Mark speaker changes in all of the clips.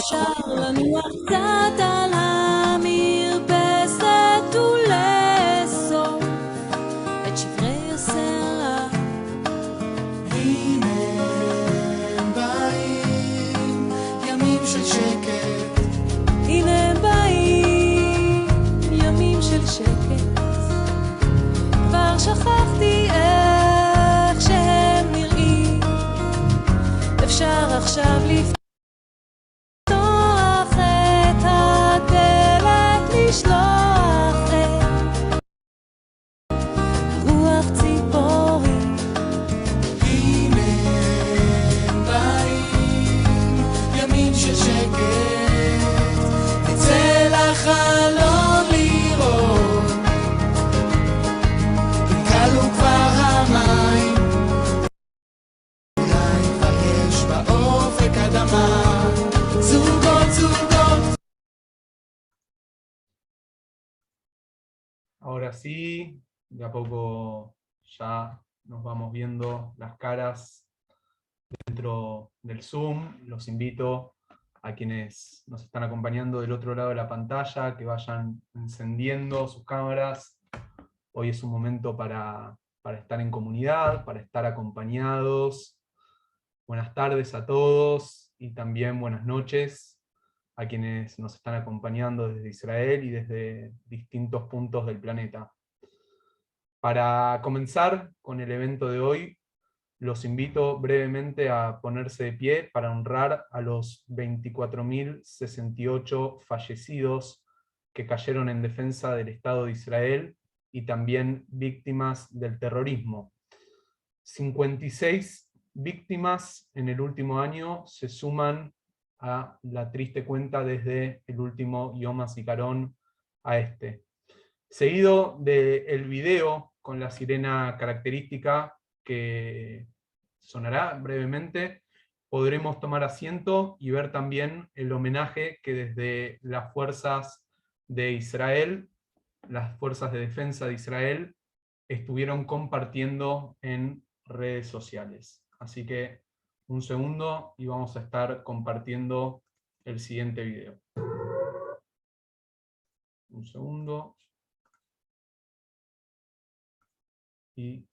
Speaker 1: אפשר לנוח קצת על המרפסת ולאסוף את שברי הסלע.
Speaker 2: הנה הם באים, ימים של שקט.
Speaker 1: הנה הם באים, ימים של שקט. כבר שכחתי איך שהם נראים. אפשר עכשיו לפתוח את הדלת, לשלוח את רוח ציפורים.
Speaker 2: הנה הם באים, ימים של שקט. נצא לחלון לראות, כלו כבר המים, אולי כבר יש באופק אדמה. זוגות זוגות.
Speaker 3: Ahora sí, de a poco ya nos vamos viendo las caras dentro del Zoom. Los invito a quienes nos están acompañando del otro lado de la pantalla que vayan encendiendo sus cámaras. Hoy es un momento para estar en comunidad, para estar acompañados. Buenas tardes a todos y también buenas noches a quienes nos están acompañando desde Israel y desde distintos puntos del planeta. Para comenzar con el evento de hoy, los invito brevemente a ponerse de pie para honrar a los 24.068 fallecidos que cayeron en defensa del Estado de Israel y también víctimas del terrorismo. 56 víctimas en el último año se suman a la triste cuenta desde el último Yom HaZikaron a este. Seguido del video con la sirena característica que sonará brevemente, podremos tomar asiento y ver también el homenaje que desde las fuerzas de Israel, las fuerzas de defensa de Israel, estuvieron compartiendo en redes sociales. Así que un segundo y vamos a estar compartiendo el siguiente video. Un segundo. Y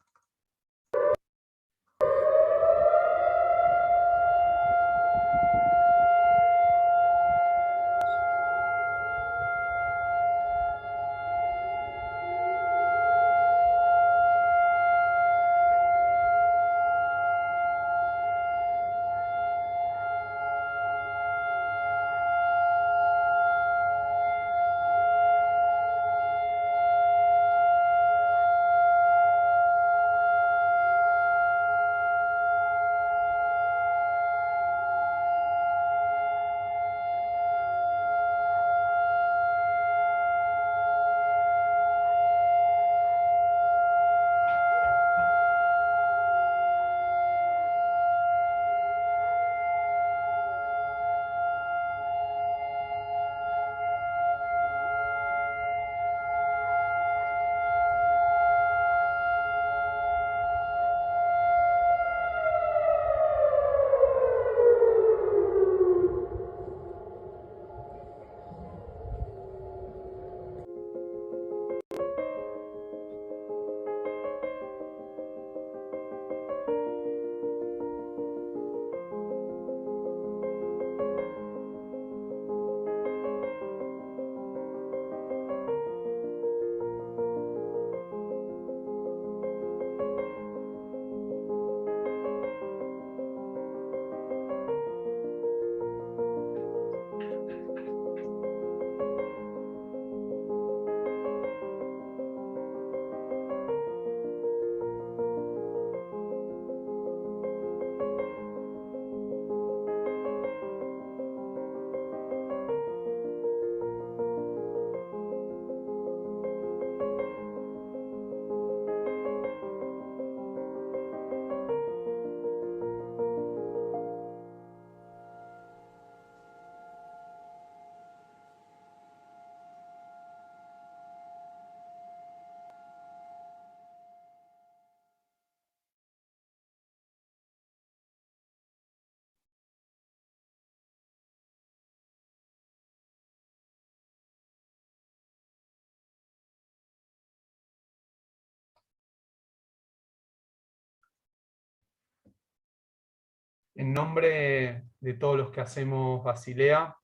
Speaker 3: En nombre de todos los que hacemos Basilea,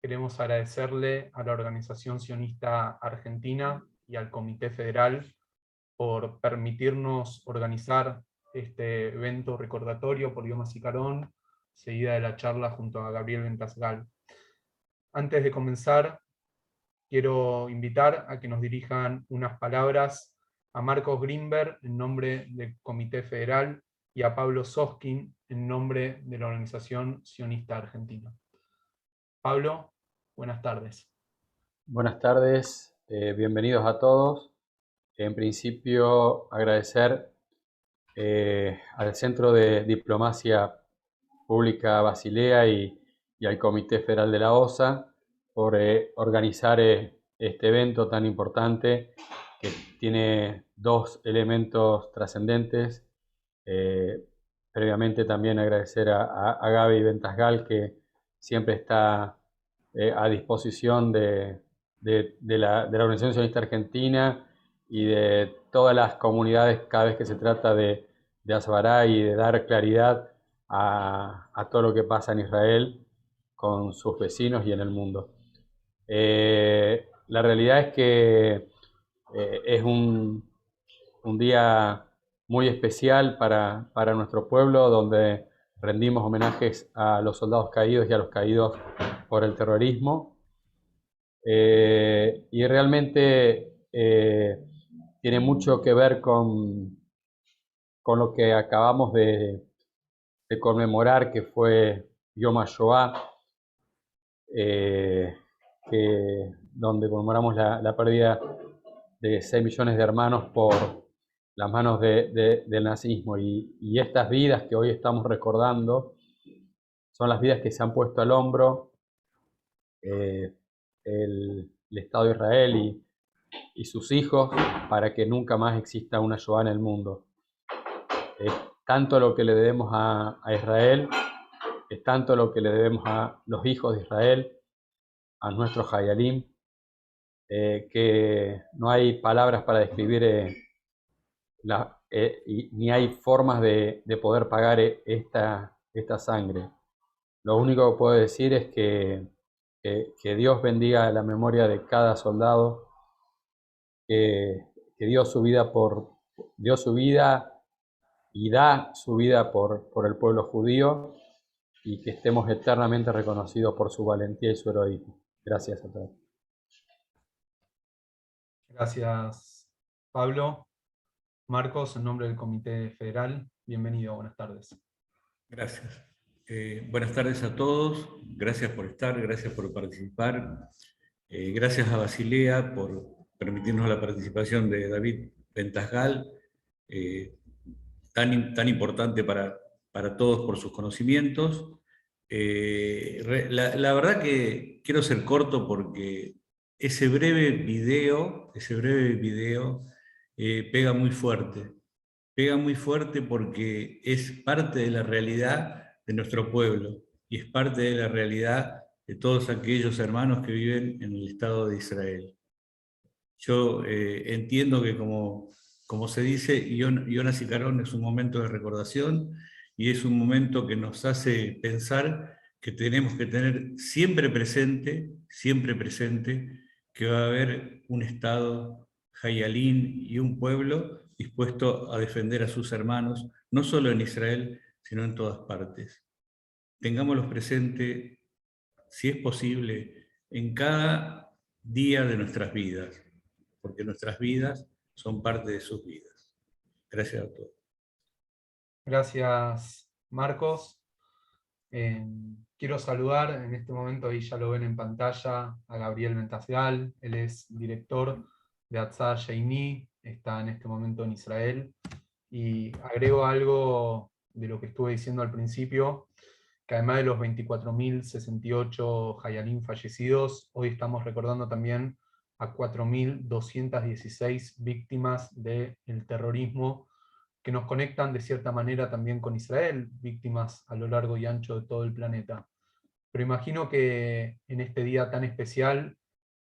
Speaker 3: queremos agradecerle a la Organización Sionista Argentina y al Comité Federal por permitirnos organizar este evento recordatorio por Yom HaZikaron, seguida de la charla junto a Gabriel Ventasgal. Antes de comenzar, quiero invitar a que nos dirijan unas palabras a Marcos Greenberg en nombre del Comité Federal y a Pablo Soskin en nombre de la Organización Sionista Argentina. Pablo, buenas tardes.
Speaker 4: Buenas tardes, bienvenidos a todos. En principio, agradecer al Centro de Diplomacia Pública Basilea y al Comité Federal de la OSA por organizar este evento tan importante que tiene dos elementos trascendentes. Previamente también agradecer a Gaby Ventasgal, que siempre está a disposición de la Organización Sionista Argentina y de todas las comunidades cada vez que se trata de Asbará y de dar claridad a todo lo que pasa en Israel con sus vecinos y en el mundo. La realidad es que es un día muy especial para nuestro pueblo, donde rendimos homenajes a los soldados caídos y a los caídos por el terrorismo. Y realmente tiene mucho que ver con lo que acabamos de conmemorar, que fue Yom HaShoah, donde conmemoramos la pérdida de 6 millones de hermanos por las manos del nazismo. Y estas vidas que hoy estamos recordando son las vidas que se han puesto al hombro el Estado de Israel y sus hijos para que nunca más exista una Shoah en el mundo. Es tanto lo que le debemos a Israel, es tanto lo que le debemos a los hijos de Israel, a nuestros Hayalim, que no hay palabras para describir ni hay formas de poder pagar esta sangre. Lo único que puedo decir es que Dios bendiga la memoria de cada soldado que dio su vida y da su vida por el pueblo judío, y que estemos eternamente reconocidos por su valentía y su heroísmo. Gracias a todos.
Speaker 3: Gracias, Pablo. Marcos, en nombre del Comité Federal, bienvenido, buenas tardes.
Speaker 5: Gracias. Buenas tardes a todos, gracias por estar, gracias por participar. Gracias a Basilea por permitirnos la participación de David Ventasgal, tan importante para todos por sus conocimientos. La verdad que quiero ser corto porque ese breve video pega muy fuerte porque es parte de la realidad de nuestro pueblo y es parte de la realidad de todos aquellos hermanos que viven en el Estado de Israel. Yo entiendo que como se dice, Yom HaZikaron es un momento de recordación y es un momento que nos hace pensar que tenemos que tener siempre presente que va a haber un Estado Hayalín y un pueblo dispuesto a defender a sus hermanos, no solo en Israel, sino en todas partes. Tengámoslos presente, si es posible, en cada día de nuestras vidas, porque nuestras vidas son parte de sus vidas. Gracias a todos.
Speaker 3: Gracias, Marcos. Quiero saludar en este momento, ahí ya lo ven en pantalla, a Gabriel Ventasgal. Él es director de Atzah Sheini, está en este momento en Israel. Y agrego algo de lo que estuve diciendo al principio, que además de los 24.068 Hayalim fallecidos, hoy estamos recordando también a 4.216 víctimas del terrorismo que nos conectan de cierta manera también con Israel, víctimas a lo largo y ancho de todo el planeta. Pero imagino que en este día tan especial,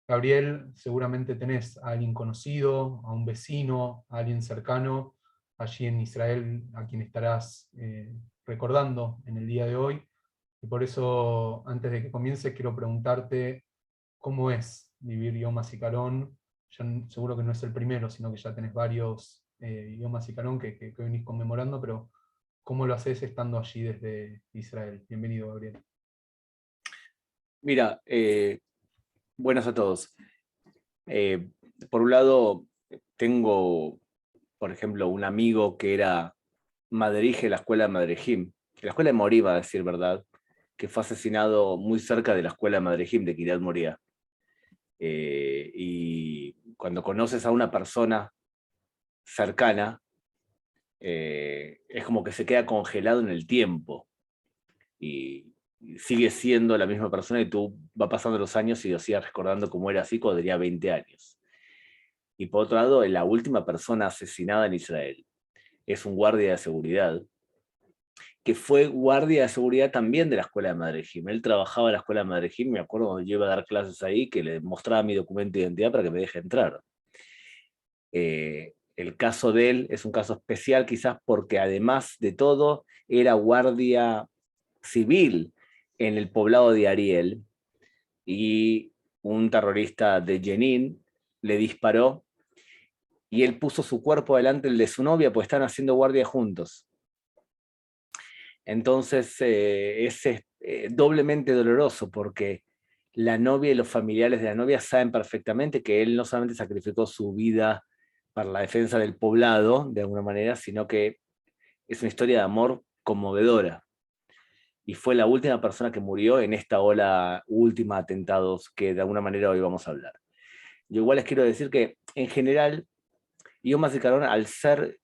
Speaker 3: Gabriel, seguramente tenés a alguien conocido, a un vecino, a alguien cercano, allí en Israel, a quien estarás recordando en el día de hoy. Y por eso, antes de que comience, quiero preguntarte cómo es vivir Yom HaZikaron. Seguro que no es el primero, sino que ya tenés varios Yom HaZikaron que venís conmemorando, pero ¿cómo lo haces estando allí desde Israel? Bienvenido, Gabriel.
Speaker 6: Mira, buenas a todos. Por un lado, tengo, por ejemplo, un amigo que era madrije de la escuela de Madrejim, la escuela de Moriba, a decir verdad, que fue asesinado muy cerca de la escuela de Madrejim de Kiryat Moria. Y cuando conoces a una persona cercana, es como que se queda congelado en el tiempo y sigue siendo la misma persona y tú va pasando los años y lo sigues recordando como era así cuando tenía 20 años. Y por otro lado, la última persona asesinada en Israel es un guardia de seguridad, que fue guardia de seguridad también de la escuela de Madrejim. Él trabajaba en la escuela de Madrejim, me acuerdo cuando yo iba a dar clases ahí, que le mostraba mi documento de identidad para que me deje entrar. El caso de él es un caso especial quizás porque además de todo era guardia civil en el poblado de Ariel y un terrorista de Jenin le disparó y él puso su cuerpo delante del de su novia pues están haciendo guardia juntos. Entonces es doblemente doloroso porque la novia y los familiares de la novia saben perfectamente que él no solamente sacrificó su vida para la defensa del poblado, de alguna manera, sino que es una historia de amor conmovedora. Y fue la última persona que murió en esta ola última de atentados que de alguna manera hoy vamos a hablar. Yo igual les quiero decir que, en general, Yom HaZikaron, al ser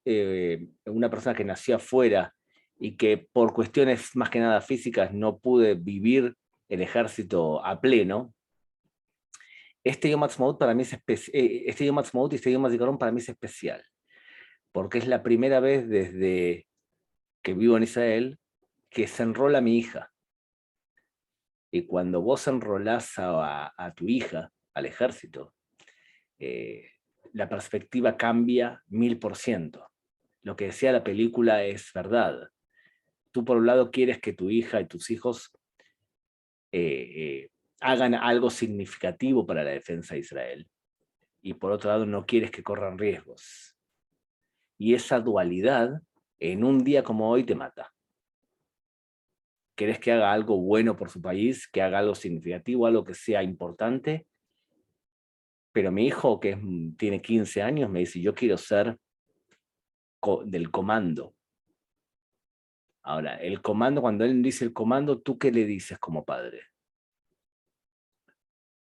Speaker 6: una persona que nació afuera y que por cuestiones más que nada físicas no pude vivir el ejército a pleno, este Yom HaTzmaut para mí es este Yom HaTzmaut y este Yom HaZikaron para mí es especial, porque es la primera vez desde que vivo en Israel que se enrola mi hija. Y cuando vos enrolás a tu hija al ejército, la perspectiva cambia 1000%. Lo que decía la película es verdad. Tú por un lado quieres que tu hija y tus hijos hagan algo significativo para la defensa de Israel. Y por otro lado no quieres que corran riesgos. Y esa dualidad, en un día como hoy, te mata. Querés que haga algo bueno por su país, que haga algo significativo, algo que sea importante. Pero mi hijo, que tiene 15 años, me dice, yo quiero ser del comando. Ahora, el comando, cuando él dice el comando, ¿tú qué le dices como padre?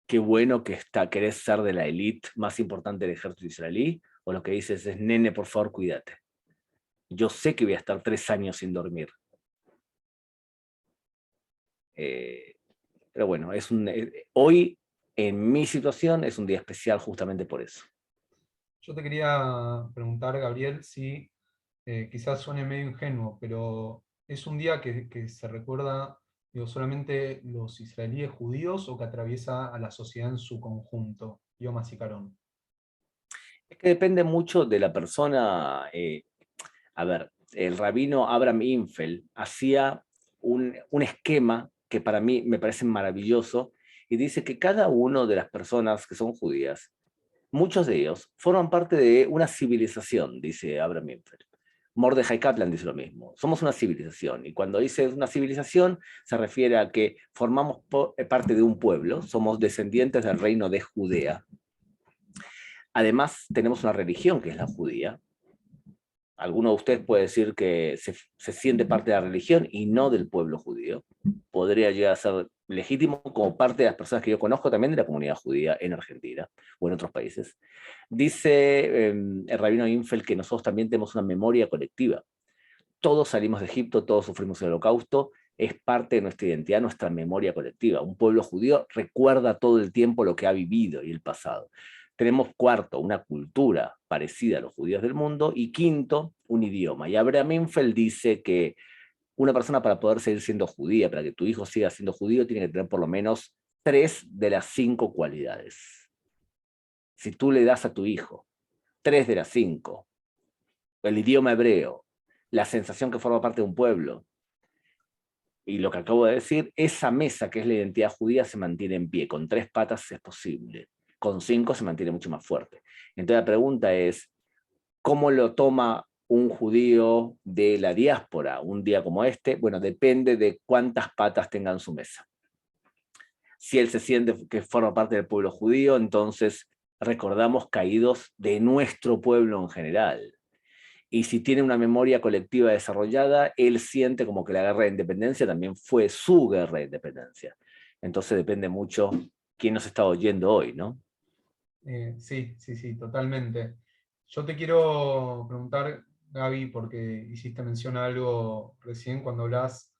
Speaker 6: Qué bueno que querés ser de la élite más importante del ejército israelí, o lo que dices es, nene, por favor, cuídate. Yo sé que voy a estar 3 años sin dormir. Pero bueno, hoy en mi situación es un día especial justamente por eso.
Speaker 3: Yo te quería preguntar, Gabriel, si quizás suene medio ingenuo, pero ¿es un día que se recuerda, digo, solamente los israelíes judíos o que atraviesa a la sociedad en su conjunto, Yom HaZikaron?
Speaker 6: Es que depende mucho de la persona. A ver, el rabino Abraham Infeld hacía un esquema que para mí me parece maravilloso y dice que cada una de las personas que son judías, muchos de ellos, forman parte de una civilización, dice Abraham Infeld. Mordechai Kaplan dice lo mismo. Somos una civilización. Y cuando dice una civilización, se refiere a que formamos parte de un pueblo, somos descendientes del reino de Judea. Además, tenemos una religión que es la judía. Alguno de ustedes puede decir que se siente parte de la religión y no del pueblo judío. Podría llegar a ser legítimo como parte de las personas que yo conozco también de la comunidad judía en Argentina o en otros países. Dice el rabino Infeld que nosotros también tenemos una memoria colectiva. Todos salimos de Egipto, todos sufrimos el holocausto, es parte de nuestra identidad, nuestra memoria colectiva. Un pueblo judío recuerda todo el tiempo lo que ha vivido y el pasado. Tenemos cuarto, una cultura parecida a los judíos del mundo, y quinto, un idioma. Y Abraham Infeld dice que una persona para poder seguir siendo judía, para que tu hijo siga siendo judío, tiene que tener por lo menos 3 de las 5 cualidades. Si tú le das a tu hijo 3 de las 5, el idioma hebreo, la sensación que forma parte de un pueblo, y lo que acabo de decir, esa mesa que es la identidad judía se mantiene en pie. Con 3 patas es posible, con 5 se mantiene mucho más fuerte. Entonces la pregunta es, ¿cómo lo toma un judío de la diáspora un día como este? Bueno, depende de cuántas patas tenga en su mesa. Si él se siente que forma parte del pueblo judío, entonces recordamos caídos de nuestro pueblo en general. Y si tiene una memoria colectiva desarrollada, él siente como que la guerra de independencia también fue su guerra de independencia. Entonces depende mucho quién nos está oyendo hoy, ¿no?
Speaker 3: Sí, sí, sí, totalmente. Yo te quiero preguntar, Gaby, porque hiciste mención a algo recién cuando hablas,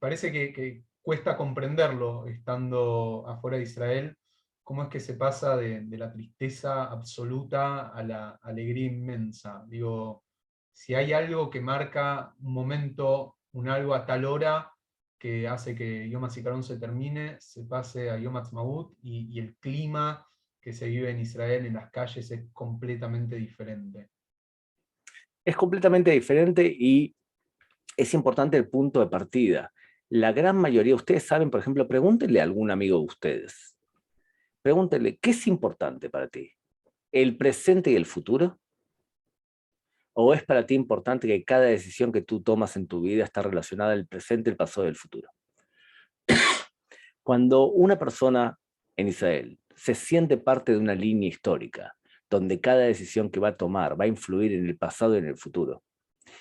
Speaker 3: parece que cuesta comprenderlo estando afuera de Israel, cómo es que se pasa de la tristeza absoluta a la alegría inmensa. Digo, si hay algo que marca un momento, un algo a tal hora, que hace que Yom HaZikaron se termine, se pase a Yom HaTzmaut, y el clima que se vive en Israel en las calles es completamente diferente.
Speaker 6: Es completamente diferente y es importante el punto de partida. La gran mayoría, ustedes saben, por ejemplo, pregúntenle a algún amigo de ustedes, pregúntenle, ¿qué es importante para ti? ¿El presente y el futuro? ¿O es para ti importante que cada decisión que tú tomas en tu vida está relacionada al presente, el pasado y el futuro? Cuando una persona en Israel se siente parte de una línea histórica, donde cada decisión que va a tomar va a influir en el pasado y en el futuro,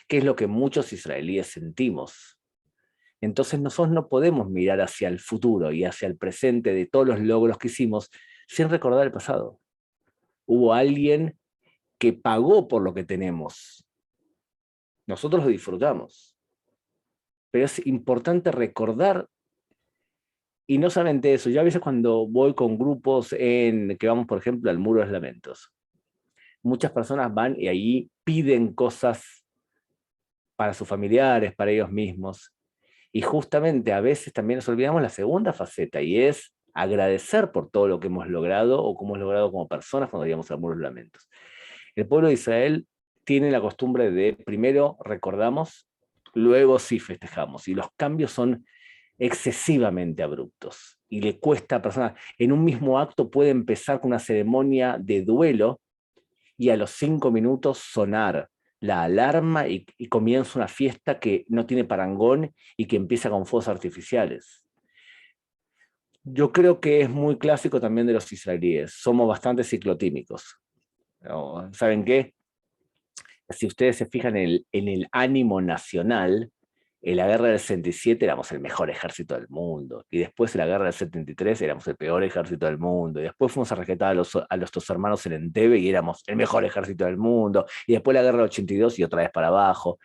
Speaker 6: que es lo que muchos israelíes sentimos, entonces nosotros no podemos mirar hacia el futuro y hacia el presente de todos los logros que hicimos sin recordar el pasado. Hubo alguien que pagó por lo que tenemos. Nosotros lo disfrutamos. Pero es importante recordar, y no solamente eso, yo a veces cuando voy con grupos que vamos, por ejemplo, al Muro de los Lamentos, muchas personas van y ahí piden cosas para sus familiares, para ellos mismos, y justamente a veces también nos olvidamos la segunda faceta, y es agradecer por todo lo que hemos logrado o cómo hemos logrado como personas cuando llegamos al Muro de los Lamentos. El pueblo de Israel tiene la costumbre de primero recordamos, luego sí festejamos, y los cambios son excesivamente abruptos y le cuesta a personas. En un mismo acto puede empezar con una ceremonia de duelo y a los 5 minutos sonar la alarma y comienza una fiesta que no tiene parangón y que empieza con fuegos artificiales. Yo creo que es muy clásico también de los israelíes. Somos bastante ciclotímicos. ¿Saben qué? Si ustedes se fijan en el ánimo nacional, en la guerra del 67 éramos el mejor ejército del mundo, y después en la guerra del 73 éramos el peor ejército del mundo, y después fuimos a rescatar a nuestros hermanos en Entebbe y éramos el mejor ejército del mundo, y después la guerra del 82 y otra vez para abajo.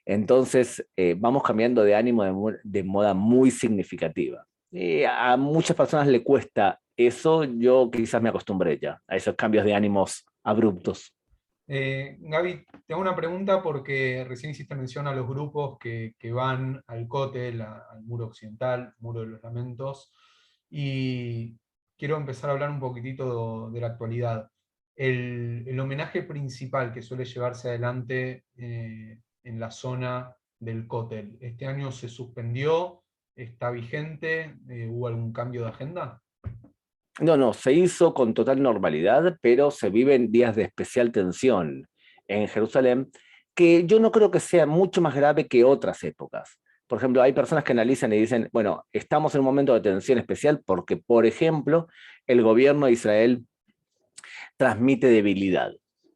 Speaker 6: Entonces vamos cambiando de ánimo de moda muy significativa. Y a muchas personas le cuesta eso, yo quizás me acostumbré ya a esos cambios de ánimos abruptos.
Speaker 3: Gaby, te hago una pregunta porque recién hiciste mención a los grupos que van al Kotel, al Muro Occidental, Muro de los Lamentos, y quiero empezar a hablar un poquitito de la actualidad. El homenaje principal que suele llevarse adelante en la zona del Kotel, ¿este año se suspendió? ¿Está vigente? ¿Hubo algún cambio de agenda?
Speaker 6: No, se hizo con total normalidad, pero se viven días de especial tensión en Jerusalén, que yo no creo que sea mucho más grave que otras épocas. Por ejemplo, hay personas que analizan y dicen, bueno, estamos en un momento de tensión especial porque, por ejemplo, el gobierno de Israel transmite debilidad.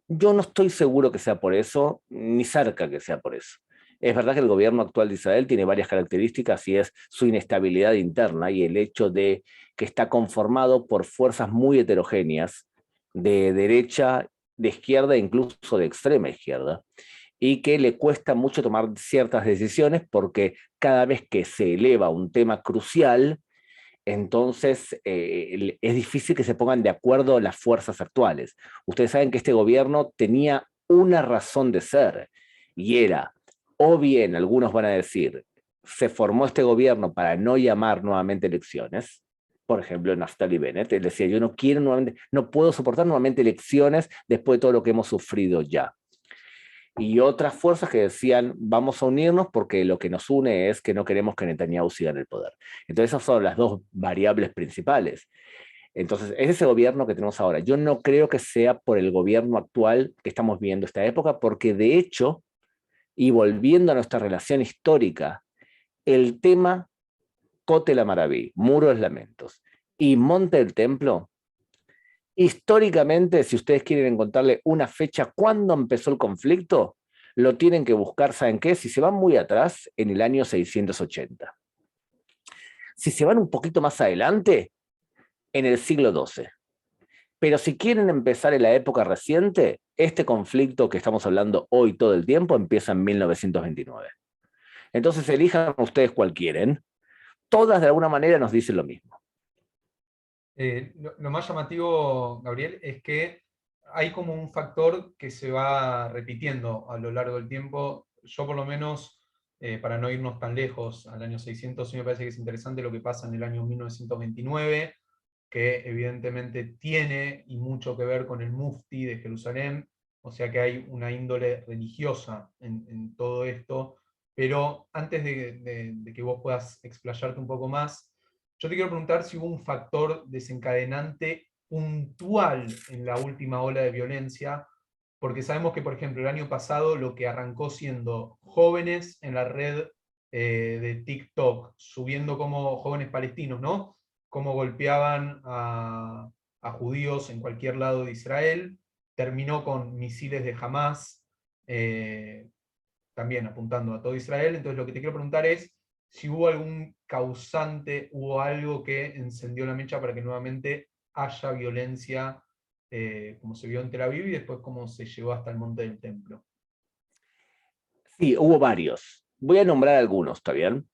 Speaker 6: Yo no estoy seguro que sea por eso, ni cerca que sea por eso. Es verdad que el gobierno actual de Israel tiene varias características y es su inestabilidad interna y el hecho de que está conformado por fuerzas muy heterogéneas, de derecha, de izquierda e incluso de extrema izquierda, y que le cuesta mucho tomar ciertas decisiones porque cada vez que se eleva un tema crucial, entonces es difícil que se pongan de acuerdo las fuerzas actuales. Ustedes saben que este gobierno tenía una razón de ser y era, o bien algunos van a decir, se formó este gobierno para no llamar nuevamente elecciones. Por ejemplo, Naftali Bennett, él decía, yo no quiero nuevamente, no puedo soportar nuevamente elecciones después de todo lo que hemos sufrido ya. y otras fuerzas que decían vamos a unirnos porque lo que nos une es que no queremos que Netanyahu siga en el poder. Entonces esas son las dos variables principales. Entonces, es ese gobierno que tenemos ahora. Yo no creo que sea por el gobierno actual que estamos viviendo esta época, porque de hecho, y volviendo a nuestra relación histórica, el tema Kotel Amaraví, Muros Lamentos y Monte del Templo, históricamente, si ustedes quieren encontrarle una fecha cuando empezó el conflicto, lo tienen que buscar, ¿saben qué? Si se van muy atrás, en el año 680. Si se van un poquito más adelante, en el siglo XII. Pero si quieren empezar en la época reciente, este conflicto que estamos hablando hoy todo el tiempo empieza en 1929. Entonces elijan ustedes cuál quieren. Todas de alguna manera nos dicen lo mismo.
Speaker 3: Lo más llamativo, Gabriel, es que hay como un factor que se va repitiendo a lo largo del tiempo. Yo por lo menos, para no irnos tan lejos, al año 600, sí me parece que es interesante lo que pasa en el año 1929, que evidentemente tiene y mucho que ver con el Mufti de Jerusalén, o sea que hay una índole religiosa en todo esto, pero antes de que vos puedas explayarte un poco más, yo te quiero preguntar si hubo un factor desencadenante puntual en la última ola de violencia, porque sabemos que, por ejemplo, el año pasado lo que arrancó siendo jóvenes en la red de TikTok, subiendo como jóvenes palestinos, ¿no? Cómo golpeaban a judíos en cualquier lado de Israel, terminó con misiles de Hamas, también apuntando a todo Israel. Entonces lo que te quiero preguntar es si hubo algún causante, hubo algo que encendió la mecha para que nuevamente haya violencia, como se vio en Tel Aviv y después cómo se llegó hasta el Monte del Templo.
Speaker 6: Sí, hubo varios. Voy a nombrar algunos, ¿está bien?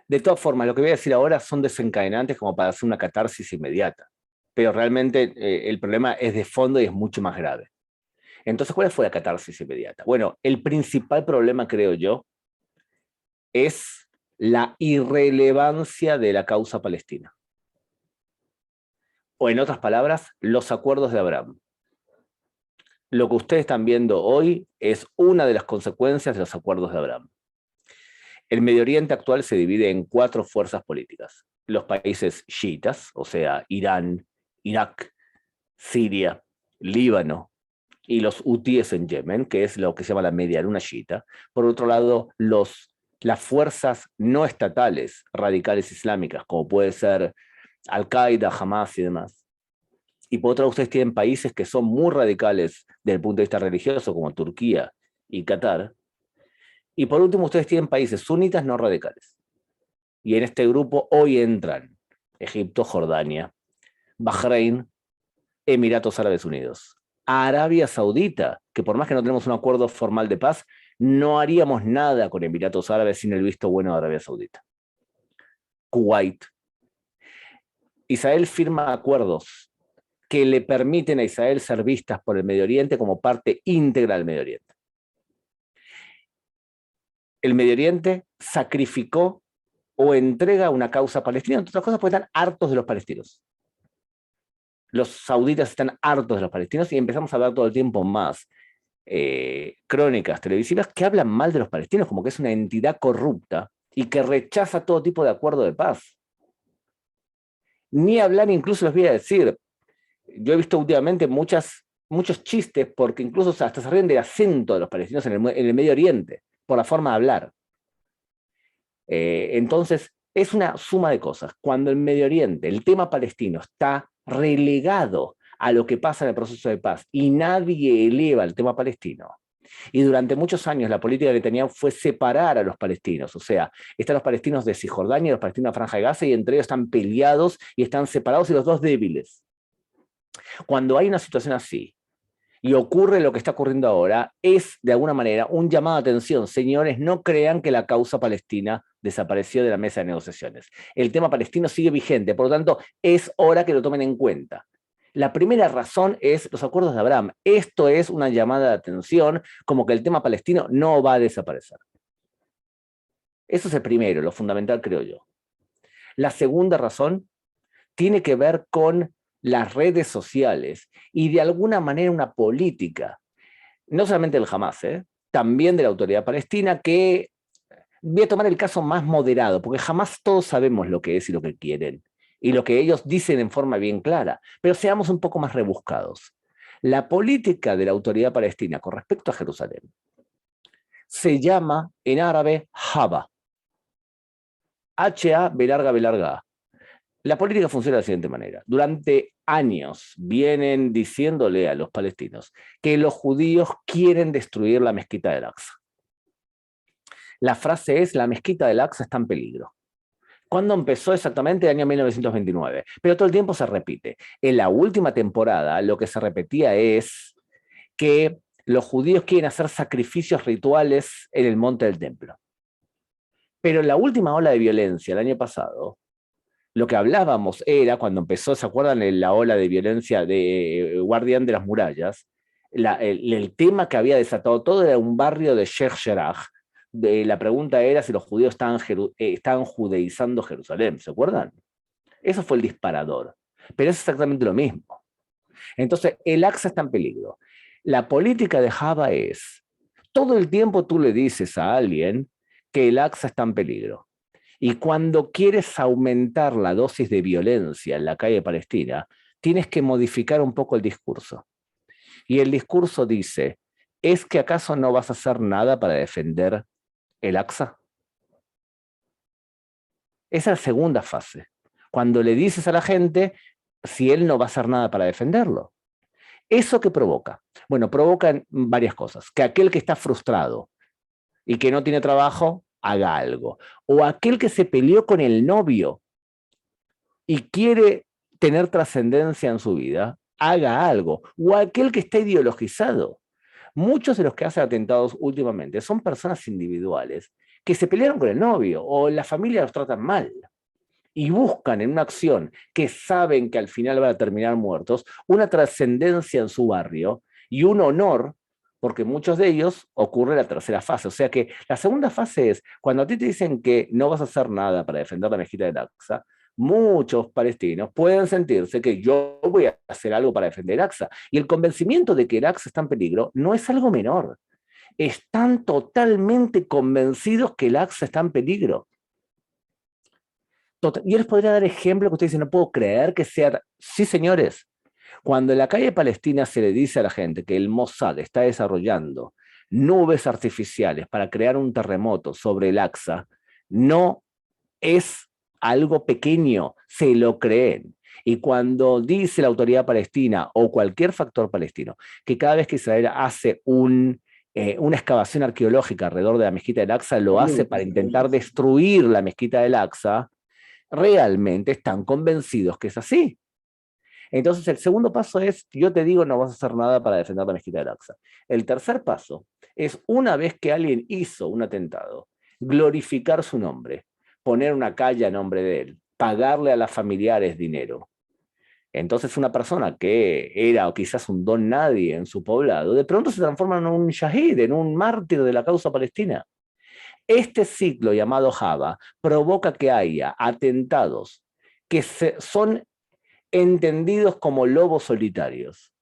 Speaker 6: De todas formas, lo que voy a decir ahora son desencadenantes como para hacer una catarsis inmediata. Pero realmente el problema es de fondo y es mucho más grave. Entonces, ¿cuál fue la catarsis inmediata? Bueno, el principal problema, creo yo, es la irrelevancia de la causa palestina. O en otras palabras, los acuerdos de Abraham. Lo que ustedes están viendo hoy es una de las consecuencias de los acuerdos de Abraham. El Medio Oriente actual se divide en 4 fuerzas políticas. Los países chiitas, o sea, Irán, Irak, Siria, Líbano, y los hutíes en Yemen, que es lo que se llama la media luna chiita. Por otro lado, las fuerzas no estatales radicales islámicas, como puede ser Al-Qaeda, Hamas y demás. Y por otro lado, ustedes tienen países que son muy radicales desde el punto de vista religioso, como Turquía y Qatar. Y por último, ustedes tienen países sunitas no radicales. Y en este grupo hoy entran Egipto, Jordania, Bahrein, Emiratos Árabes Unidos, Arabia Saudita, que por más que no tenemos un acuerdo formal de paz, no haríamos nada con Emiratos Árabes sin el visto bueno de Arabia Saudita. Kuwait. Israel firma acuerdos que le permiten a Israel ser vistas por el Medio Oriente como parte íntegra del Medio Oriente. El Medio Oriente sacrificó o entrega una causa palestina, entre otras cosas porque están hartos de los palestinos. Los sauditas están hartos de los palestinos y empezamos a ver todo el tiempo más crónicas televisivas que hablan mal de los palestinos, como que es una entidad corrupta y que rechaza todo tipo de acuerdo de paz. Ni hablar, incluso les voy a decir, yo he visto últimamente muchos chistes porque incluso hasta se ríen del acento de los palestinos en el Medio Oriente, por la forma de hablar. Entonces, es una suma de cosas. Cuando en Medio Oriente el tema palestino está relegado a lo que pasa en el proceso de paz y nadie eleva el tema palestino, y durante muchos años la política de Netanyahu fue separar a los palestinos, o sea, están los palestinos de Cisjordania y los palestinos de Franja de Gaza y entre ellos están peleados y están separados y los dos débiles. Cuando hay una situación así, y ocurre lo que está ocurriendo ahora, es de alguna manera un llamado de atención. Señores, no crean que la causa palestina desapareció de la mesa de negociaciones. El tema palestino sigue vigente, por lo tanto, es hora que lo tomen en cuenta. La primera razón es los acuerdos de Abraham. Esto es una llamada de atención, como que el tema palestino no va a desaparecer. Eso es el primero, lo fundamental, creo yo. La segunda razón tiene que ver con las redes sociales y de alguna manera una política, no solamente el Hamas, también de la Autoridad Palestina, que voy a tomar el caso más moderado, porque jamás todos sabemos lo que es y lo que quieren, y lo que ellos dicen en forma bien clara, pero seamos un poco más rebuscados. La política de la Autoridad Palestina con respecto a Jerusalén se llama en árabe Haba. H-A, B larga, B larga A. La política funciona de la siguiente manera. Durante años vienen diciéndole a los palestinos que los judíos quieren destruir la mezquita del Aqsa. La frase es: la mezquita del Aqsa está en peligro. ¿Cuándo empezó exactamente? El año 1929. Pero todo el tiempo se repite. En la última temporada lo que se repetía es que los judíos quieren hacer sacrificios rituales en el monte del templo. Pero en la última ola de violencia, el año pasado, lo que hablábamos era, cuando empezó, ¿se acuerdan? La ola de violencia de Guardián de las Murallas, el tema que había desatado todo era un barrio de Sheikh Jarrah. La pregunta era si los judíos estaban judeizando Jerusalén, ¿se acuerdan? Eso fue el disparador. Pero es exactamente lo mismo. Entonces, el Aqsa está en peligro. La política de Haba es: todo el tiempo tú le dices a alguien que el Aqsa está en peligro. Y cuando quieres aumentar la dosis de violencia en la calle palestina, tienes que modificar un poco el discurso. Y el discurso dice: ¿es que acaso no vas a hacer nada para defender el Aqsa? Esa es la segunda fase. Cuando le dices a la gente si él no va a hacer nada para defenderlo. ¿Eso qué provoca? Bueno, provoca varias cosas. Que aquel que está frustrado y que no tiene trabajo haga algo. O aquel que se peleó con el novio y quiere tener trascendencia en su vida, haga algo. O aquel que está ideologizado. Muchos de los que hacen atentados últimamente son personas individuales que se pelearon con el novio o la familia los tratan mal y buscan en una acción que saben que al final van a terminar muertos, una trascendencia en su barrio y un honor, porque muchos de ellos ocurre la tercera fase. O sea que la segunda fase es, cuando a ti te dicen que no vas a hacer nada para defender la mezquita del Aqsa, muchos palestinos pueden sentirse que yo voy a hacer algo para defender el Aqsa. Y el convencimiento de que el Aqsa está en peligro no es algo menor. Están totalmente convencidos que el Aqsa está en peligro. Yo les podría dar ejemplos que ustedes dicen: no puedo creer que sea... Sí, señores. Cuando en la calle palestina se le dice a la gente que el Mossad está desarrollando nubes artificiales para crear un terremoto sobre el Aqsa, no es algo pequeño, se lo creen. Y cuando dice la autoridad palestina o cualquier factor palestino que cada vez que Israel hace una excavación arqueológica alrededor de la mezquita del Aqsa, lo hace para intentar destruir la mezquita del Aqsa, realmente están convencidos que es así. Entonces, el segundo paso es: yo te digo, no vas a hacer nada para defender la mezquita del Aqsa. El tercer paso es, una vez que alguien hizo un atentado, glorificar su nombre, poner una calle a nombre de él, pagarle a los familiares dinero. Entonces, una persona que era o quizás un don nadie en su poblado, de pronto se transforma en un shahid, en un mártir de la causa palestina. Este ciclo llamado Haba provoca que haya atentados que son entendidos como lobos solitarios,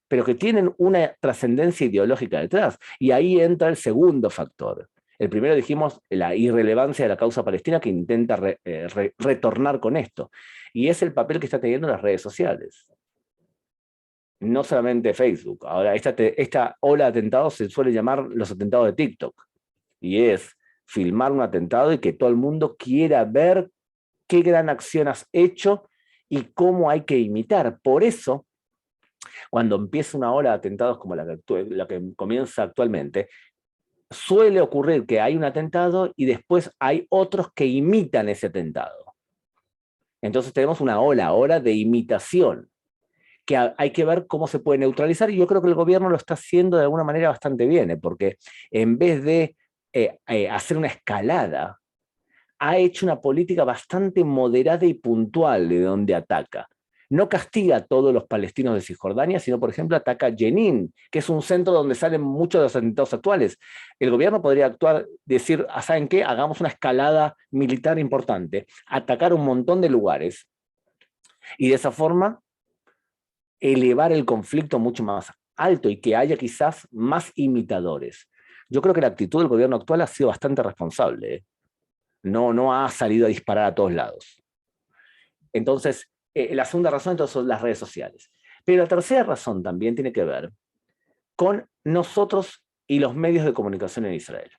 Speaker 6: pero que tienen una trascendencia ideológica detrás. Y ahí entra el segundo factor. El primero dijimos la irrelevancia de la causa palestina, que intenta retornar con esto. Y es el papel que está teniendo las redes sociales. No solamente Facebook. Ahora, esta ola de atentados se suele llamar los atentados de TikTok. Y es filmar un atentado y que todo el mundo quiera ver qué gran acción has hecho y cómo hay que imitar. Por eso, cuando empieza una ola de atentados como la que comienza actualmente, suele ocurrir que hay un atentado y después hay otros que imitan ese atentado. Entonces tenemos una ola ahora de imitación, que hay que ver cómo se puede neutralizar, y yo creo que el gobierno lo está haciendo de alguna manera bastante bien, porque en vez de hacer una escalada, ha hecho una política bastante moderada y puntual de donde ataca. No castiga a todos los palestinos de Cisjordania, sino, por ejemplo, ataca a Jenin, que es un centro donde salen muchos de los atentados actuales. El gobierno podría actuar, decir: ¿saben qué? Hagamos una escalada militar importante, atacar un montón de lugares, y de esa forma elevar el conflicto mucho más alto y que haya quizás más imitadores. Yo creo que la actitud del gobierno actual ha sido bastante responsable, ¿eh? No ha salido a disparar a todos lados. Entonces, la segunda razón entonces son las redes sociales. Pero la tercera razón también tiene que ver con nosotros y los medios de comunicación en Israel.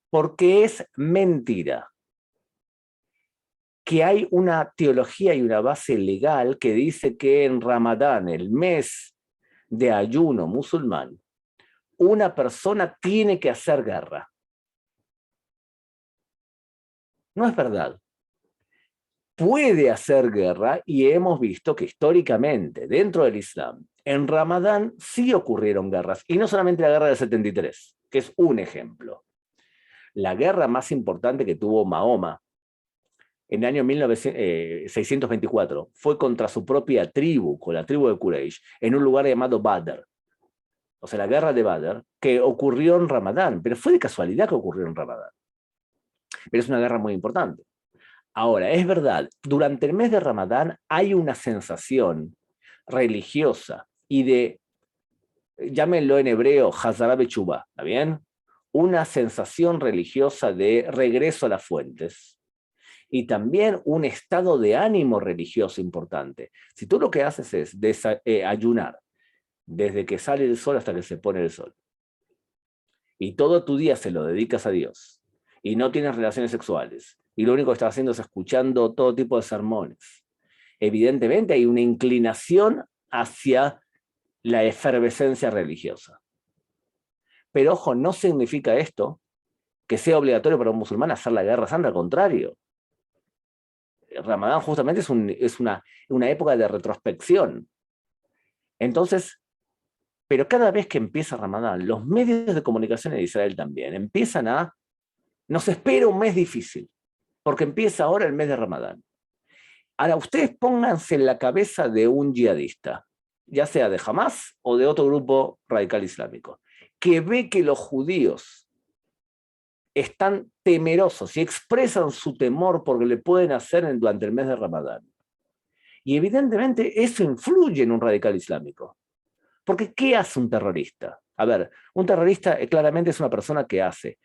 Speaker 6: Porque es mentira que hay una teología y una base legal que dice que en Ramadán, el mes de ayuno musulmán, una persona tiene que hacer guerra. No es verdad. Puede hacer guerra y hemos visto que históricamente dentro del Islam, en Ramadán sí ocurrieron guerras, y no solamente la guerra del 73, que es un ejemplo. La guerra más importante que tuvo Mahoma en el año 624 fue contra su propia tribu, con la tribu de Quraysh, en un lugar llamado Badr. O sea, la guerra de Badr, que ocurrió en Ramadán, pero fue de casualidad que ocurrió en Ramadán. Pero es una guerra muy importante. Ahora, es verdad, durante el mes de Ramadán hay una sensación religiosa y de, llámenlo en hebreo, Hazara Bechubá, ¿está bien? Una sensación religiosa de regreso a las fuentes y también un estado de ánimo religioso importante. Si tú lo que haces es ayunar desde que sale el sol hasta que se pone el sol y todo tu día se lo dedicas a Dios y no tienes relaciones sexuales y lo único que estás haciendo es escuchando todo tipo de sermones, evidentemente hay una inclinación hacia la efervescencia religiosa. Pero ojo, no significa esto que sea obligatorio para un musulmán hacer la guerra santa, al contrario. Ramadán justamente es una época de retrospección. Entonces, pero cada vez que empieza Ramadán, los medios de comunicación en Israel también empiezan nos espera un mes difícil, porque empieza ahora el mes de Ramadán. Ahora, ustedes pónganse en la cabeza de un yihadista, ya sea de Hamas o de otro grupo radical islámico, que ve que los judíos están temerosos y expresan su temor porque le pueden hacer durante el mes de Ramadán. Y evidentemente eso influye en un radical islámico. Porque ¿qué hace un terrorista? A ver, un terrorista claramente es una persona que hace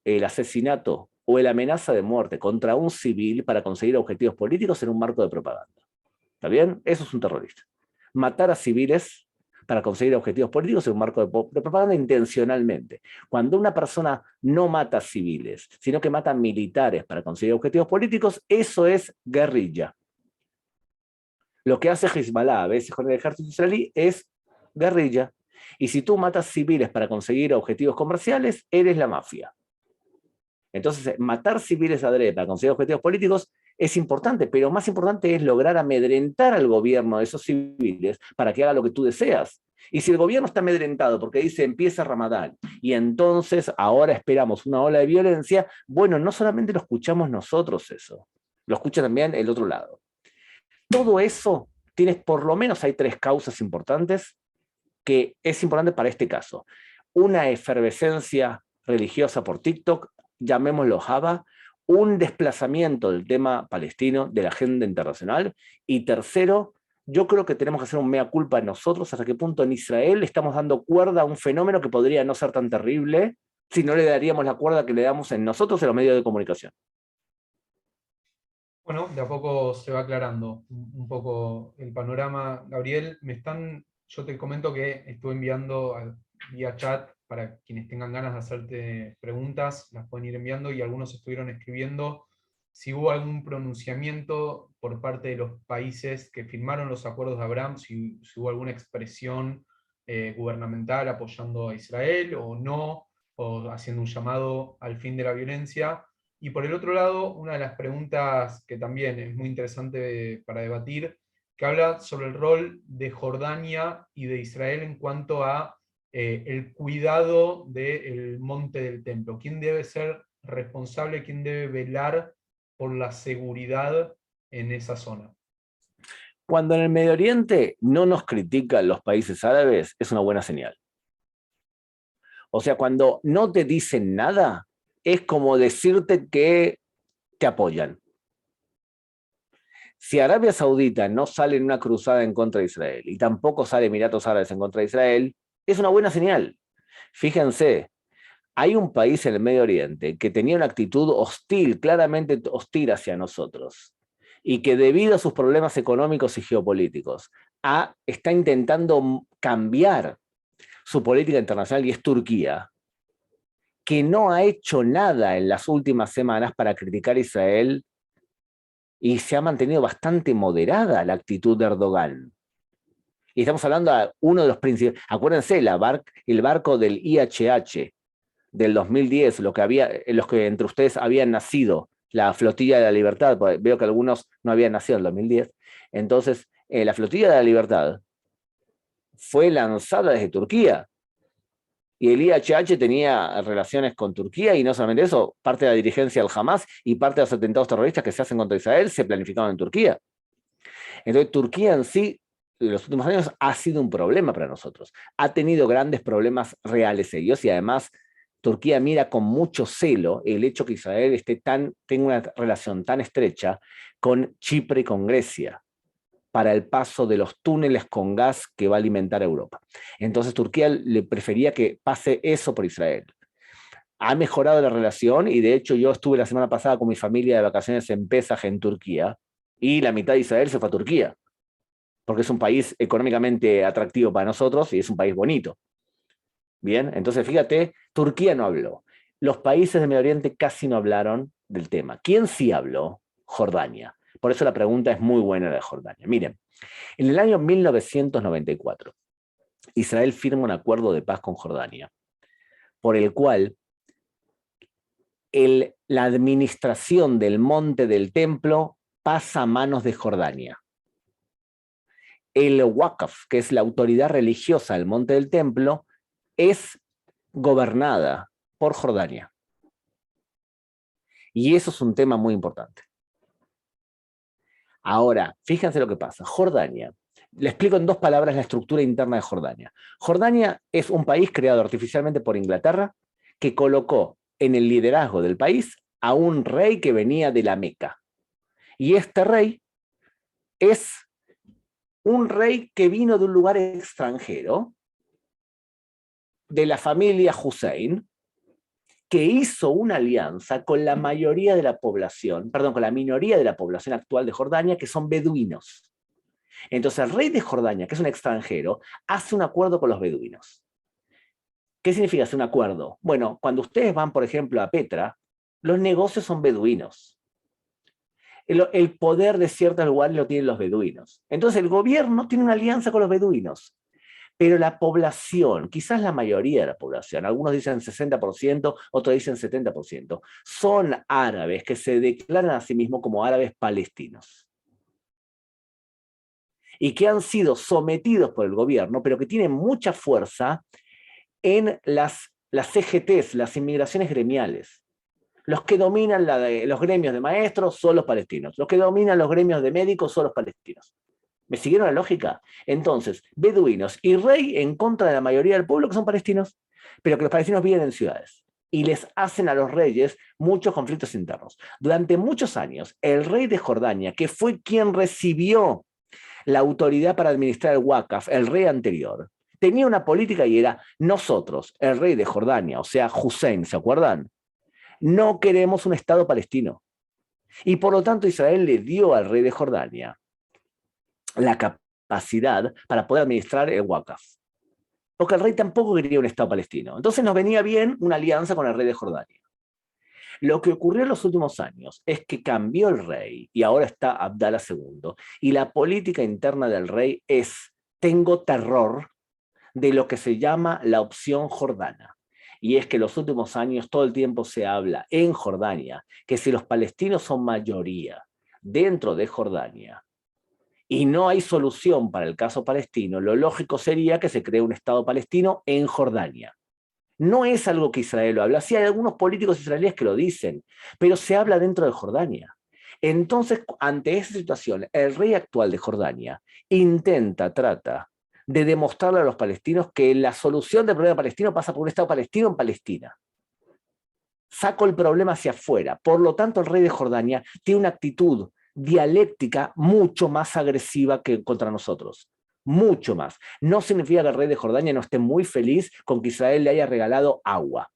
Speaker 6: el asesinato o la amenaza de muerte contra un civil para conseguir objetivos políticos en un marco de propaganda. ¿Está bien? Eso es un terrorista. Matar a civiles para conseguir objetivos políticos en un marco de propaganda intencionalmente. Cuando una persona no mata civiles, sino que mata militares para conseguir objetivos políticos, eso es guerrilla. Lo que hace Hezbollah a veces con el ejército israelí es guerrilla. Y si tú matas civiles para conseguir objetivos comerciales, eres la mafia. Entonces, matar civiles adrede para conseguir objetivos políticos es importante, pero más importante es lograr amedrentar al gobierno de esos civiles para que haga lo que tú deseas. Y si el gobierno está amedrentado porque dice empieza Ramadán y entonces ahora esperamos una ola de violencia, bueno, no solamente lo escuchamos nosotros eso, lo escucha también el otro lado. Todo eso, por lo menos hay 3 causas importantes que es importante para este caso. Una efervescencia religiosa por TikTok, llamémoslo Java, un desplazamiento del tema palestino de la agenda internacional, y tercero, yo creo que tenemos que hacer un mea culpa nosotros hasta qué punto en Israel estamos dando cuerda a un fenómeno que podría no ser tan terrible si no le daríamos la cuerda que le damos en nosotros en los medios de comunicación.
Speaker 3: Bueno, de a poco se va aclarando un poco el panorama. Gabriel, yo te comento que estuve enviando vía chat para quienes tengan ganas de hacerte preguntas, las pueden ir enviando y algunos estuvieron escribiendo si hubo algún pronunciamiento por parte de los países que firmaron los acuerdos de Abraham, si hubo alguna expresión gubernamental apoyando a Israel o no, o haciendo un llamado al fin de la violencia. Y por el otro lado, una de las preguntas que también es muy interesante para debatir, que habla sobre el rol de Jordania y de Israel en cuanto a el cuidado del monte del templo. ¿Quién debe ser responsable, quién debe velar por la seguridad en esa zona?
Speaker 6: Cuando en el Medio Oriente no nos critican los países árabes, es una buena señal. O sea, cuando no te dicen nada, es como decirte que te apoyan. Si Arabia Saudita no sale en una cruzada en contra de Israel y tampoco sale Emiratos Árabes en contra de Israel, es una buena señal. Fíjense, hay un país en el Medio Oriente que tenía una actitud hostil, claramente hostil hacia nosotros, y que debido a sus problemas económicos y geopolíticos está intentando cambiar su política internacional, y es Turquía, que no ha hecho nada en las últimas semanas para criticar a Israel y se ha mantenido bastante moderada la actitud de Erdogan. Y estamos hablando de uno de los principales, acuérdense, el barco del IHH del 2010, los que entre ustedes habían nacido, la Flotilla de la Libertad, veo que algunos no habían nacido en el 2010, entonces la Flotilla de la Libertad fue lanzada desde Turquía, y el IHH tenía relaciones con Turquía, y no solamente eso, parte de la dirigencia del Hamas y parte de los atentados terroristas que se hacen contra Israel se planificaron en Turquía. Entonces Turquía en sí, en los últimos años, ha sido un problema para nosotros. Ha tenido grandes problemas reales ellos, y además Turquía mira con mucho celo el hecho que Israel tenga una relación tan estrecha con Chipre y con Grecia para el paso de los túneles con gas que va a alimentar a Europa. Entonces Turquía le prefería que pase eso por Israel. Ha mejorado la relación, y de hecho yo estuve la semana pasada con mi familia de vacaciones en Pesaj, en Turquía, y la mitad de Israel se fue a Turquía, porque es un país económicamente atractivo para nosotros y es un país bonito. Bien, entonces fíjate, Turquía no habló. Los países de Medio Oriente casi no hablaron del tema. ¿Quién sí habló? Jordania. Por eso la pregunta es muy buena, la de Jordania. Miren, en el año 1994, Israel firma un acuerdo de paz con Jordania, por el cual la administración del monte del templo pasa a manos de Jordania. El Waqf, que es la autoridad religiosa del monte del templo, es gobernada por Jordania. Y eso es un tema muy importante. Ahora, fíjense lo que pasa. Jordania, le explico en 2 palabras la estructura interna de Jordania. Jordania es un país creado artificialmente por Inglaterra, que colocó en el liderazgo del país a un rey que venía de la Meca. Y este rey es un rey que vino de un lugar extranjero, de la familia Hussein, que hizo una alianza con la mayoría de la población, perdón, con la minoría de la población actual de Jordania, que son beduinos. Entonces el rey de Jordania, que es un extranjero, hace un acuerdo con los beduinos. ¿Qué significa hacer un acuerdo? Bueno, cuando ustedes van, por ejemplo, a Petra, los negocios son beduinos. El poder de ciertos lugares lo tienen los beduinos. Entonces el gobierno tiene una alianza con los beduinos. Pero la población, quizás la mayoría de la población, algunos dicen 60%, otros dicen 70%, son árabes que se declaran a sí mismos como árabes palestinos. Y que han sido sometidos por el gobierno, pero que tienen mucha fuerza en las CGTs, las inmigraciones gremiales. Los que dominan los gremios de maestros son los palestinos. Los que dominan los gremios de médicos son los palestinos. ¿Me siguieron la lógica? Entonces, beduinos y rey en contra de la mayoría del pueblo, que son palestinos, pero que los palestinos viven en ciudades y les hacen a los reyes muchos conflictos internos. Durante muchos años, el rey de Jordania, que fue quien recibió la autoridad para administrar el Waqf, el rey anterior, tenía una política, y era: nosotros, el rey de Jordania, o sea, Hussein, ¿se acuerdan? No queremos un Estado palestino. Y por lo tanto Israel le dio al rey de Jordania la capacidad para poder administrar el Waqf. Porque el rey tampoco quería un Estado palestino. Entonces nos venía bien una alianza con el rey de Jordania. Lo que ocurrió en los últimos años es que cambió el rey y ahora está Abdalá II. Y la política interna del rey es: tengo terror de lo que se llama la opción jordana. Y es que en los últimos años todo el tiempo se habla en Jordania que si los palestinos son mayoría dentro de Jordania y no hay solución para el caso palestino, lo lógico sería que se cree un Estado palestino en Jordania. No es algo que Israel lo habla. Sí, hay algunos políticos israelíes que lo dicen, pero se habla dentro de Jordania. Entonces, ante esa situación, el rey actual de Jordania trata de demostrarle a los palestinos que la solución del problema palestino pasa por un Estado palestino en Palestina. Saco el problema hacia afuera. Por lo tanto, el rey de Jordania tiene una actitud dialéctica mucho más agresiva que contra nosotros. Mucho más. No significa que el rey de Jordania no esté muy feliz con que Israel le haya regalado agua.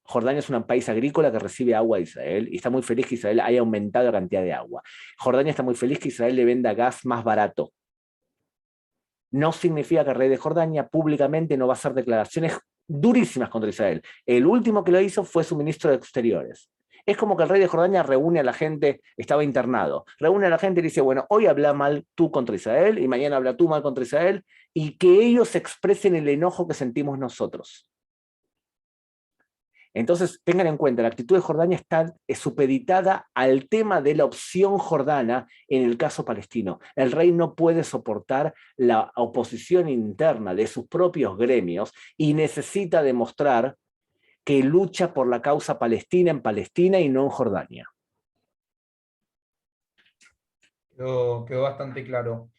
Speaker 6: Jordania es un país agrícola que recibe agua de Israel y está muy feliz que Israel haya aumentado la cantidad de agua. Jordania está muy feliz que Israel le venda gas más barato. No significa que el rey de Jordania públicamente no va a hacer declaraciones durísimas contra Israel. El último que lo hizo fue su ministro de Exteriores. Es como que el rey de Jordania reúne a la gente, estaba internado, reúne a la gente y dice, bueno, hoy habla mal tú contra Israel y mañana habla tú mal contra Israel, y que ellos expresen el enojo que sentimos nosotros. Entonces, tengan en cuenta, la actitud de Jordania está supeditada al tema de la opción jordana en el caso palestino. El rey no puede soportar la oposición interna de sus propios gremios y necesita demostrar que lucha por la causa palestina en Palestina y no en Jordania.
Speaker 3: Quedó bastante claro.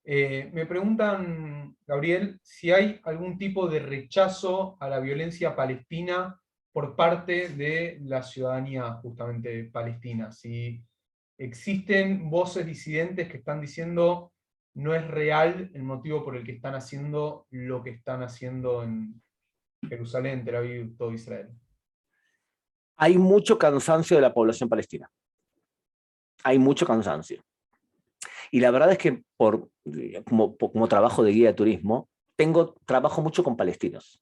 Speaker 3: Me preguntan, Gabriel, si hay algún tipo de rechazo a la violencia palestina por parte de la ciudadanía justamente palestina. Si existen voces disidentes que están diciendo no es real el motivo por el que están haciendo lo que están haciendo en Jerusalén, Tel Aviv, todo Israel.
Speaker 6: Hay mucho cansancio de la población palestina. Hay mucho cansancio. Y la verdad es que como trabajo de guía de turismo, trabajo mucho con palestinos.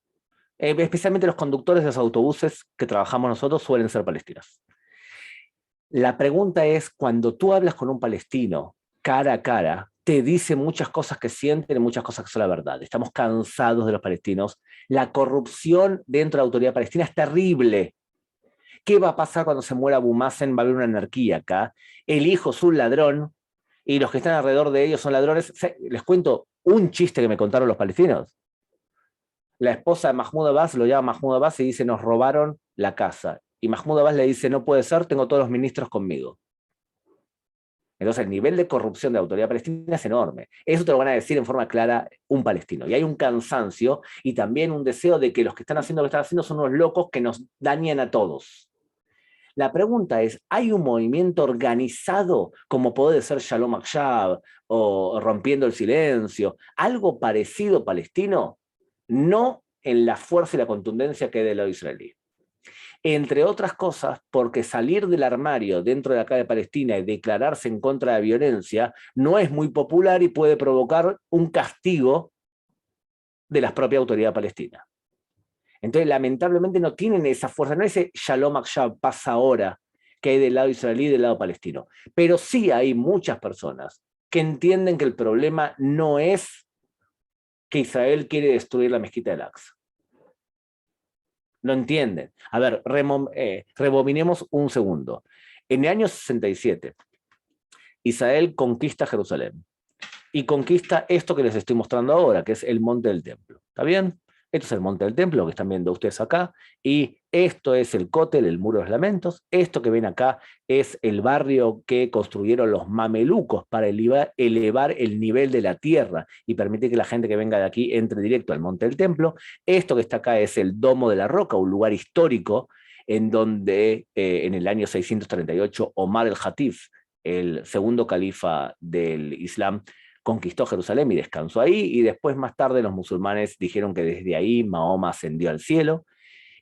Speaker 6: Especialmente los conductores de los autobuses que trabajamos nosotros suelen ser palestinos. La pregunta es, cuando tú hablas con un palestino cara a cara, te dice muchas cosas que sienten y muchas cosas que son la verdad. Estamos cansados de los palestinos. La corrupción dentro de la autoridad palestina es terrible. ¿Qué va a pasar cuando se muera Abu Mazen? Va a haber una anarquía acá. El hijo es un ladrón y los que están alrededor de ellos son ladrones. Les cuento un chiste que me contaron los palestinos. La esposa de Mahmoud Abbas lo llama Mahmoud Abbas y dice, nos robaron la casa. Y Mahmoud Abbas le dice, no puede ser, tengo todos los ministros conmigo. Entonces el nivel de corrupción de la autoridad palestina es enorme. Eso te lo van a decir en forma clara un palestino. Y hay un cansancio y también un deseo de que los que están haciendo lo que están haciendo son unos locos que nos dañan a todos. La pregunta es, ¿hay un movimiento organizado como puede ser Shalom Akshab o Rompiendo el Silencio? ¿Algo parecido palestino? No en la fuerza y la contundencia que hay del lado israelí. Entre otras cosas, porque salir del armario dentro de acá de Palestina y declararse en contra de la violencia no es muy popular y puede provocar un castigo de la propia autoridad palestina. Entonces, lamentablemente no tienen esa fuerza, no ese Shalom Akshab, paz ahora, que hay del lado israelí y del lado palestino. Pero sí hay muchas personas que entienden que el problema no es que Israel quiere destruir la mezquita del Aqsa. No entienden. A ver, rebobinemos un segundo. En el año 67, Israel conquista Jerusalén y conquista esto que les estoy mostrando ahora, que es el Monte del Templo. ¿Está bien? Esto es el Monte del Templo, que están viendo ustedes acá, y esto es el Cótel, el Muro de los Lamentos. Esto que ven acá es el barrio que construyeron los mamelucos para elevar el nivel de la tierra y permitir que la gente que venga de aquí entre directo al Monte del Templo. Esto que está acá es el Domo de la Roca, un lugar histórico en donde en el año 638 Omar el-Jatif, el segundo califa del Islam, conquistó Jerusalén y descansó ahí, y después más tarde los musulmanes dijeron que desde ahí Mahoma ascendió al cielo,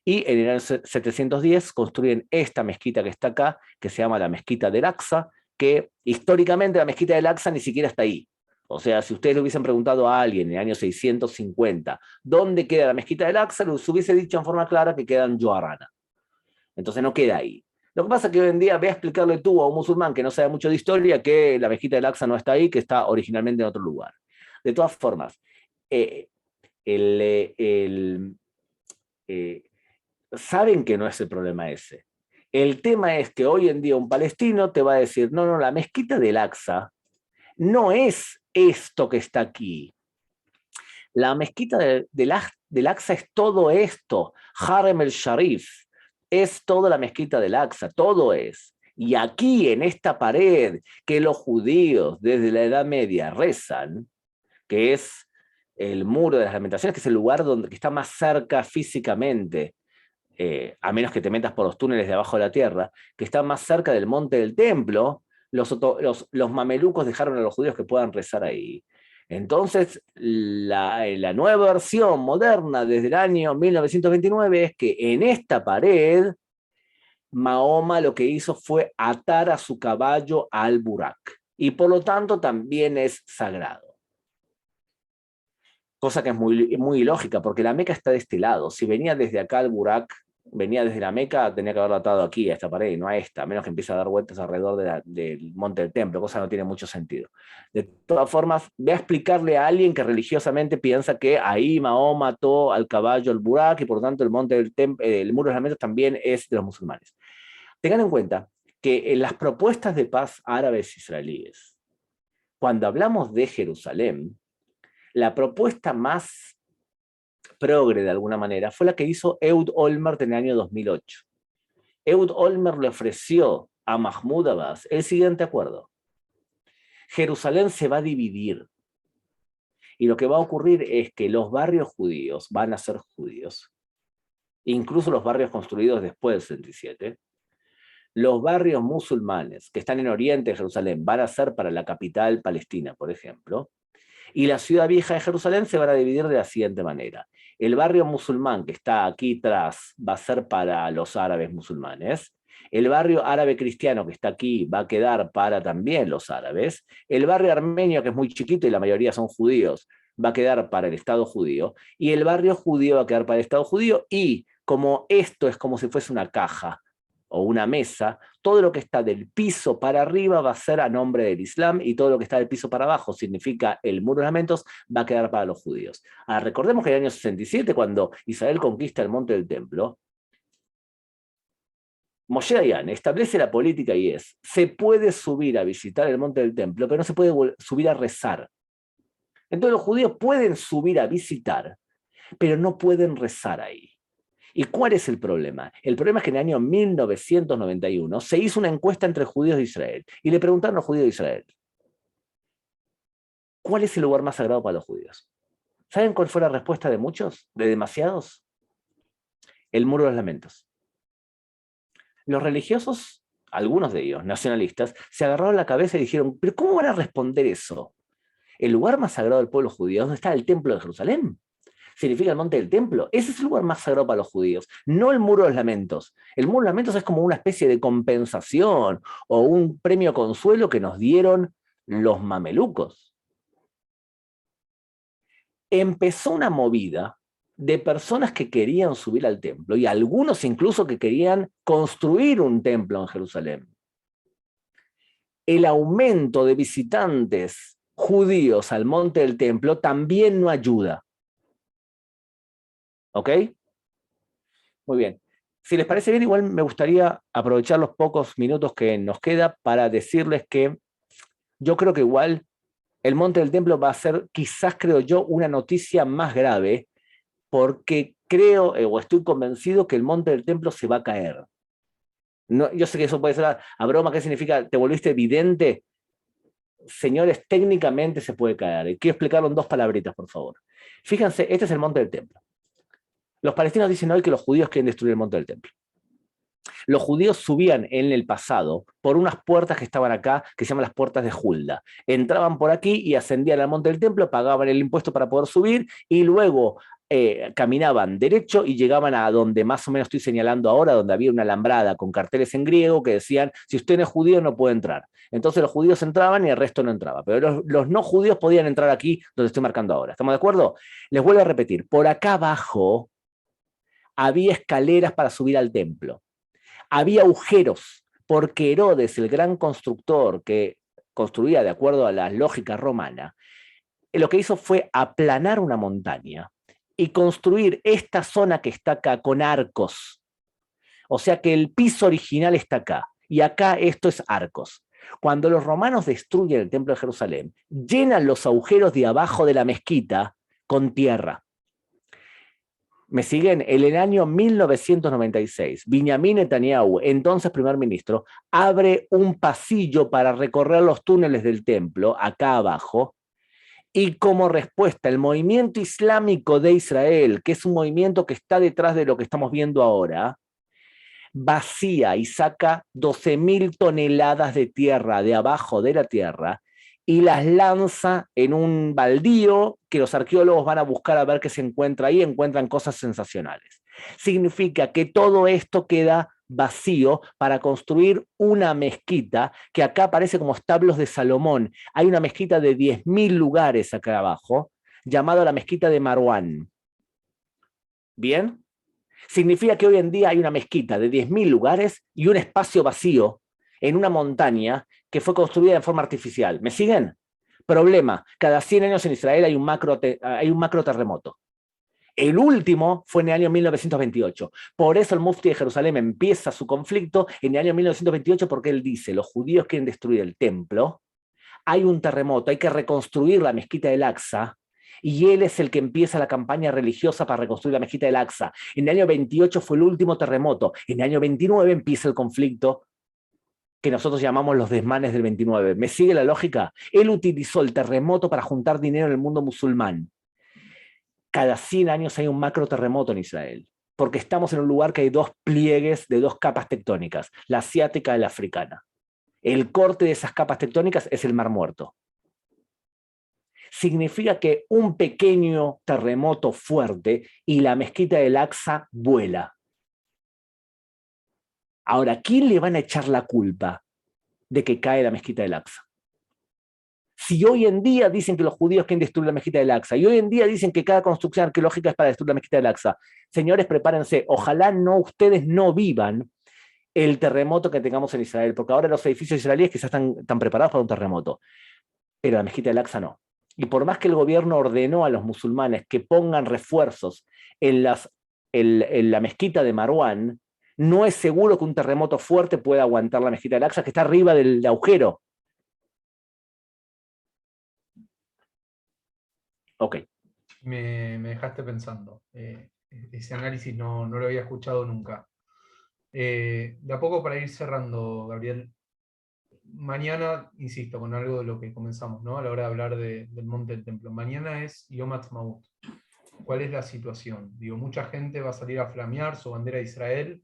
Speaker 6: y en el año 710 construyen esta mezquita que está acá, que se llama la Mezquita del Aqsa, que históricamente la Mezquita del Aqsa ni siquiera está ahí. O sea, si ustedes le hubiesen preguntado a alguien en el año 650 dónde queda la Mezquita del Aqsa, les hubiese dicho en forma clara que queda en Yoarana. Entonces no queda ahí. Lo que pasa es que hoy en día ve a explicarle tú a un musulmán que no sabe mucho de historia que la mezquita del Aqsa no está ahí, que está originalmente en otro lugar. De todas formas, saben que no es el problema ese. El tema es que hoy en día un palestino te va a decir, no, la mezquita del Aqsa no es esto que está aquí. La mezquita del Aqsa es todo esto, Harem el-Sharif, es toda la mezquita del Aqsa, todo es. Y aquí, en esta pared que los judíos desde la Edad Media rezan, que es el Muro de las Lamentaciones, que es el lugar que está más cerca físicamente, a menos que te metas por los túneles de abajo de la tierra, que está más cerca del Monte del Templo, los mamelucos dejaron a los judíos que puedan rezar ahí. Entonces, la nueva versión moderna desde el año 1929 es que en esta pared, Mahoma lo que hizo fue atar a su caballo al Burak, y por lo tanto también es sagrado. Cosa que es muy ilógica, porque la Meca está de este lado. Si venía desde acá al Burak, venía desde la Meca, tenía que haberlo atado aquí a esta pared y no a esta, a menos que empiece a dar vueltas alrededor del monte del templo, cosa que no tiene mucho sentido. De todas formas, voy a explicarle a alguien que religiosamente piensa que ahí Mahoma mató al caballo al Burak, y por lo tanto el monte del templo, el muro de los lamentos también es de los musulmanes. Tengan en cuenta que en las propuestas de paz árabes israelíes, cuando hablamos de Jerusalén, la propuesta más progre de alguna manera fue la que hizo Ehud Olmert en el año 2008. Ehud Olmert le ofreció a Mahmoud Abbas el siguiente acuerdo: Jerusalén se va a dividir, y lo que va a ocurrir es que los barrios judíos van a ser judíos, incluso los barrios construidos después del 67. Los barrios musulmanes que están en oriente de Jerusalén van a ser para la capital palestina, por ejemplo, y la ciudad vieja de Jerusalén se van a dividir de la siguiente manera. El barrio musulmán que está aquí atrás va a ser para los árabes musulmanes. El barrio árabe cristiano que está aquí va a quedar para también los árabes. El barrio armenio, que es muy chiquito y la mayoría son judíos, va a quedar para el Estado judío. Y el barrio judío va a quedar para el Estado judío. Y como esto es como si fuese una caja o una mesa, todo lo que está del piso para arriba va a ser a nombre del Islam, y todo lo que está del piso para abajo, significa el muro de lamentos, va a quedar para los judíos. Ahora, recordemos que en el año 67, cuando Israel conquista el monte del templo, Moshe Dayan establece la política, y es: se puede subir a visitar el monte del templo, pero no se puede subir a rezar. Entonces los judíos pueden subir a visitar, pero no pueden rezar ahí. ¿Y cuál es el problema? El problema es que en el año 1991 se hizo una encuesta entre judíos de Israel, y le preguntaron a los judíos de Israel: ¿cuál es el lugar más sagrado para los judíos? ¿Saben cuál fue la respuesta de muchos? ¿De demasiados? El muro de los lamentos. Los religiosos, algunos de ellos, nacionalistas, se agarraron la cabeza y dijeron: ¿pero cómo van a responder eso? El lugar más sagrado del pueblo judío, ¿dónde está el templo de Jerusalén? Significa el monte del templo. Ese es el lugar más sagrado para los judíos, no el muro de los lamentos. El muro de los lamentos es como una especie de compensación o un premio consuelo que nos dieron los mamelucos. Empezó una movida de personas que querían subir al templo, y algunos incluso que querían construir un templo en Jerusalén. El aumento de visitantes judíos al monte del templo también no ayuda. ¿Ok? Muy bien. Si les parece bien, igual me gustaría aprovechar los pocos minutos que nos queda para decirles que yo creo que igual el monte del templo va a ser, quizás creo yo, una noticia más grave, porque creo o estoy convencido que el monte del templo se va a caer. No, yo sé que eso puede ser a broma. ¿Qué significa? ¿Te volviste vidente? Señores, técnicamente se puede caer. Quiero explicarlo en 2 palabritas, por favor. Fíjense, este es el monte del templo. Los palestinos dicen hoy que los judíos quieren destruir el monte del templo. Los judíos subían en el pasado por unas puertas que estaban acá, que se llaman las puertas de Hulda. Entraban por aquí y ascendían al monte del templo, pagaban el impuesto para poder subir, y luego caminaban derecho y llegaban a donde más o menos estoy señalando ahora, donde había una alambrada con carteles en griego que decían: si usted no es judío no puede entrar. Entonces los judíos entraban y el resto no entraba, pero los no judíos podían entrar aquí donde estoy marcando ahora. ¿Estamos de acuerdo? Les vuelvo a repetir: por acá abajo había escaleras para subir al templo. Había agujeros, porque Herodes, el gran constructor que construía de acuerdo a la lógica romana, lo que hizo fue aplanar una montaña y construir esta zona que está acá con arcos. O sea que el piso original está acá, y acá esto es arcos. Cuando los romanos destruyen el templo de Jerusalén, llenan los agujeros de abajo de la mezquita con tierra. ¿Me siguen? En el año 1996, Benjamin Netanyahu, entonces primer ministro, abre un pasillo para recorrer los túneles del templo, acá abajo, y como respuesta, el movimiento islámico de Israel, que es un movimiento que está detrás de lo que estamos viendo ahora, vacía y saca 12.000 toneladas de tierra de abajo de la tierra y las lanza en un baldío que los arqueólogos van a buscar a ver qué se encuentra ahí, encuentran cosas sensacionales. Significa que todo esto queda vacío para construir una mezquita que acá parece como establos de Salomón. Hay una mezquita de 10.000 lugares acá abajo, llamada la mezquita de Marwán. ¿Bien? Significa que hoy en día hay una mezquita de 10.000 lugares y un espacio vacío en una montaña que fue construida de forma artificial. ¿Me siguen? Problema, cada 100 años en Israel hay un macro terremoto. El último fue en el año 1928. Por eso el mufti de Jerusalén empieza su conflicto en el año 1928 porque él dice, los judíos quieren destruir el templo, hay un terremoto, hay que reconstruir la mezquita del Aqsa, y él es el que empieza la campaña religiosa para reconstruir la mezquita del Aqsa. En el año 28 fue el último terremoto. En el año 29 empieza el conflicto que nosotros llamamos los desmanes del 29. ¿Me sigue la lógica? Él utilizó el terremoto para juntar dinero en el mundo musulmán. Cada 100 años hay un macro terremoto en Israel, porque estamos en un lugar que hay dos pliegues de dos capas tectónicas, la asiática y la africana. El corte de esas capas tectónicas es el Mar Muerto. Significa que un pequeño terremoto fuerte y la mezquita del Aqsa vuela. Ahora, ¿quién le van a echar la culpa de que cae la mezquita del Aqsa? Si hoy en día dicen que los judíos quieren destruir la mezquita del Aqsa, y hoy en día dicen que cada construcción arqueológica es para destruir la mezquita del Aqsa, señores, prepárense, ojalá ustedes no vivan el terremoto que tengamos en Israel, porque ahora los edificios israelíes quizás están preparados para un terremoto, pero la mezquita del Aqsa no. Y por más que el gobierno ordenó a los musulmanes que pongan refuerzos en la mezquita de Marwán, no es seguro que un terremoto fuerte pueda aguantar la mezquita del Aqsa, que está arriba del agujero. Ok.
Speaker 3: Me dejaste pensando. Ese análisis no lo había escuchado nunca. De a poco para ir cerrando, Gabriel. Mañana, insisto, con algo de lo que comenzamos, ¿no? A la hora de hablar del Monte del Templo. Mañana es Yom Ha'atzmaut. ¿Cuál es la situación? Digo, mucha gente va a salir a flamear su bandera de Israel.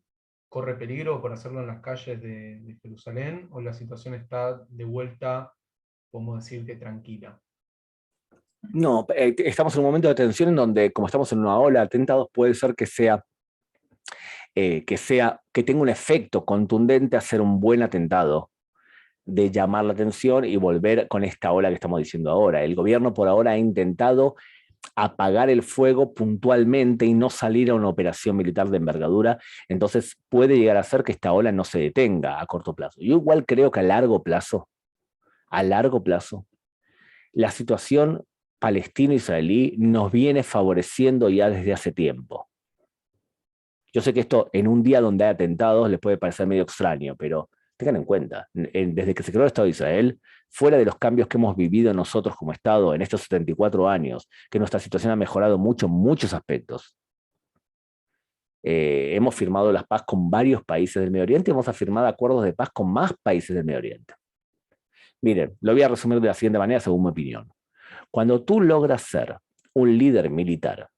Speaker 3: ¿Corre peligro por hacerlo en las calles de Jerusalén? ¿O la situación está de vuelta, podemos decir que tranquila?
Speaker 6: No, estamos en un momento de tensión en donde, como estamos en una ola de atentados, puede ser que tenga un efecto contundente hacer un buen atentado, de llamar la atención y volver con esta ola que estamos diciendo ahora. El gobierno por ahora ha intentado apagar el fuego puntualmente y no salir a una operación militar de envergadura, entonces puede llegar a ser que esta ola no se detenga a corto plazo. Yo igual creo que a largo plazo, la situación palestino-israelí nos viene favoreciendo ya desde hace tiempo. Yo sé que esto en un día donde hay atentados les puede parecer medio extraño, pero tengan en cuenta, desde que se creó el Estado de Israel, fuera de los cambios que hemos vivido nosotros como Estado en estos 74 años, que nuestra situación ha mejorado mucho en muchos aspectos. Hemos firmado la paz con varios países del Medio Oriente, hemos firmado acuerdos de paz con más países del Medio Oriente. Miren, lo voy a resumir de la siguiente manera según mi opinión. Cuando tú logras ser un líder militar,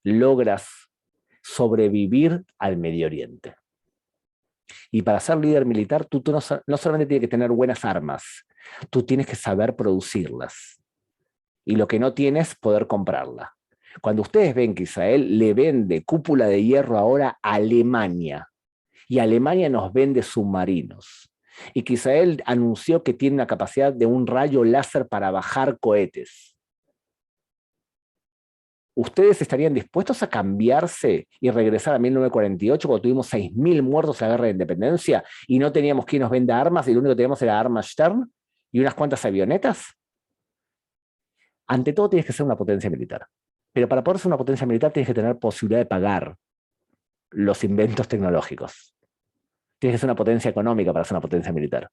Speaker 6: logras sobrevivir al Medio Oriente. Y para ser líder militar, tú no solamente tienes que tener buenas armas, tú tienes que saber producirlas. Y lo que no tienes, poder comprarla. Cuando ustedes ven que Israel le vende cúpula de hierro ahora a Alemania, y Alemania nos vende submarinos, y que Israel anunció que tiene una capacidad de un rayo láser para bajar cohetes, ¿ustedes estarían dispuestos a cambiarse y regresar a 1948 cuando tuvimos 6.000 muertos en la guerra de independencia y no teníamos quien nos venda armas y lo único que teníamos era armas Stern y unas cuantas avionetas? Ante todo tienes que ser una potencia militar. Pero para poder ser una potencia militar tienes que tener posibilidad de pagar los inventos tecnológicos. Tienes que ser una potencia económica para ser una potencia militar.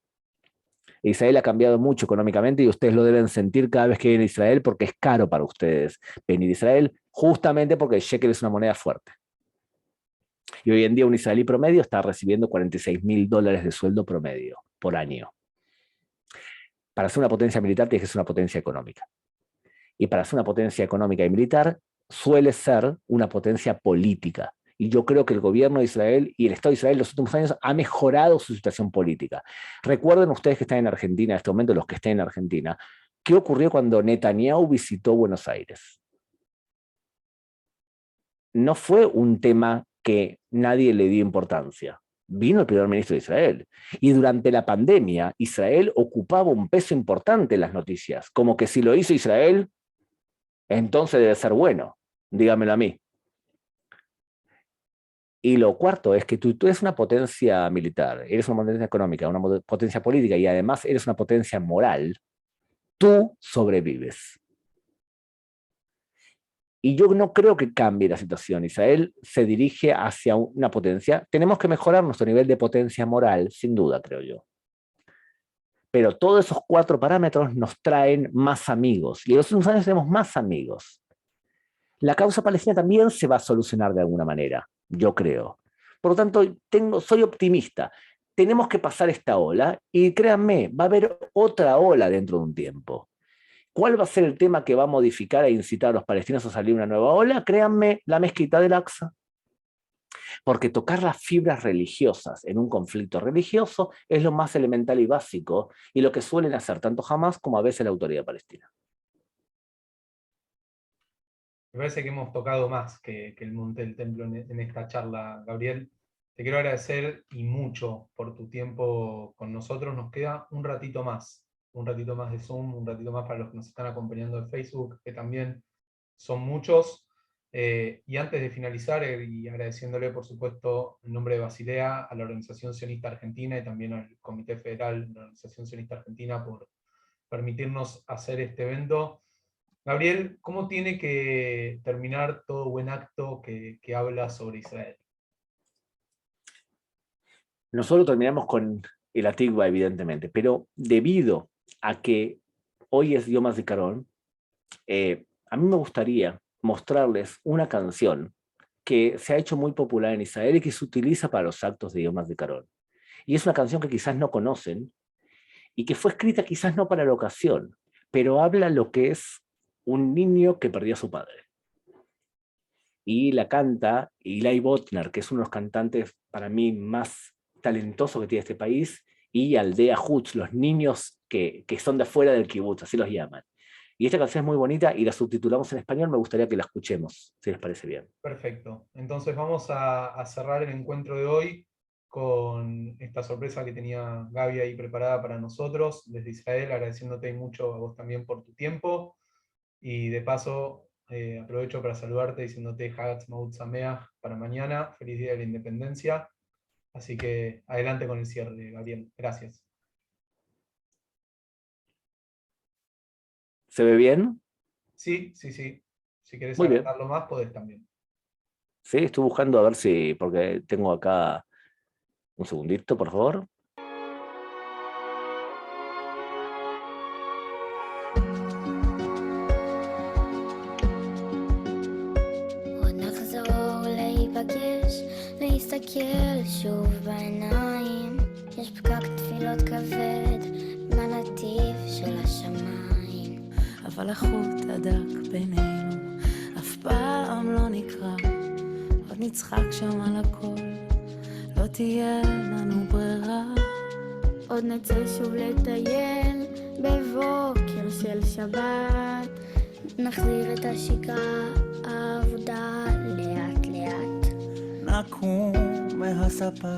Speaker 6: Israel ha cambiado mucho económicamente y ustedes lo deben sentir cada vez que vienen a Israel porque es caro para ustedes venir a Israel justamente porque el shekel es una moneda fuerte. Y hoy en día un israelí promedio está recibiendo $46.000 de sueldo promedio por año. Para ser una potencia militar tienes que ser una potencia económica. Y para ser una potencia económica y militar suele ser una potencia política. Y yo creo que el gobierno de Israel y el Estado de Israel en los últimos años ha mejorado su situación política. Recuerden ustedes que están en Argentina en este momento, los que estén en Argentina, ¿qué ocurrió cuando Netanyahu visitó Buenos Aires? No fue un tema que nadie le dio importancia. Vino el primer ministro de Israel. Y durante la pandemia, Israel ocupaba un peso importante en las noticias. Como que si lo hizo Israel, entonces debe ser bueno. Dígamelo a mí. Y lo cuarto es que tú eres una potencia militar, eres una potencia económica, una potencia política y además eres una potencia moral. Tú sobrevives. Y yo no creo que cambie la situación. Israel se dirige hacia una potencia. Tenemos que mejorar nuestro nivel de potencia moral, sin duda, creo yo. Pero todos esos 4 parámetros nos traen más amigos. Y en los últimos años tenemos más amigos. La causa palestina también se va a solucionar de alguna manera, yo creo. Por lo tanto, soy optimista. Tenemos que pasar esta ola y créanme, va a haber otra ola dentro de un tiempo. ¿Cuál va a ser el tema que va a modificar e incitar a los palestinos a salir una nueva ola? Créanme, la mezquita del Aqsa. Porque tocar las fibras religiosas en un conflicto religioso es lo más elemental y básico, y lo que suelen hacer tanto Hamas como a veces la autoridad palestina.
Speaker 3: Me parece que hemos tocado más que el monte del templo en esta charla, Gabriel. Te quiero agradecer y mucho por tu tiempo con nosotros. Nos queda un ratito más de Zoom, un ratito más para los que nos están acompañando en Facebook, que también son muchos. Y antes de finalizar, y agradeciéndole, por supuesto, en nombre de Basilea, a la Organización Sionista Argentina y también al Comité Federal de la Organización Sionista Argentina por permitirnos hacer este evento. Gabriel, ¿cómo tiene que terminar todo buen acto que habla sobre Israel?
Speaker 6: Nosotros terminamos con el Atigba, evidentemente, pero debido a que hoy es Yom HaZikaron, a mí me gustaría mostrarles una canción que se ha hecho muy popular en Israel y que se utiliza para los actos de Yom HaZikaron. Y es una canción que quizás no conocen y que fue escrita quizás no para la ocasión, pero habla lo que es un niño que perdió a su padre. Y la canta Eli Botner, que es uno de los cantantes para mí más talentosos que tiene este país, y Aldea Hutz, los niños que son de afuera del kibutz, así los llaman. Y esta canción es muy bonita y la subtitulamos en español, me gustaría que la escuchemos, si les parece bien.
Speaker 3: Perfecto. Entonces vamos a cerrar el encuentro de hoy con esta sorpresa que tenía Gaby ahí preparada para nosotros desde Israel, agradeciéndote mucho a vos también por tu tiempo. Y de paso, aprovecho para saludarte diciéndote Hag Tzmaut Sameach para mañana, feliz día de la independencia. Así que adelante con el cierre, Gabriel. Gracias.
Speaker 6: ¿Se ve bien?
Speaker 3: Sí, sí, sí. Si querés
Speaker 6: Muy bien.
Speaker 3: agotarlo más, podés también.
Speaker 6: Sí, estoy buscando a ver si, porque tengo acá un segundito, por favor.
Speaker 7: עוד נחזור להיפגש, להסתכל שוב בעיניים. יש פקק תפילות כבד בנתיב של השמיים.
Speaker 1: אבל החוט הדק בינינו אף פעם לא נקרע. עוד נצחק שם על הכל, לא תהיה לנו ברירה.
Speaker 7: עוד נצא שוב לטייל בבוקר של שבת. נחזיר את השגרה, העבודה לאט לאט.
Speaker 8: נקום מהספה,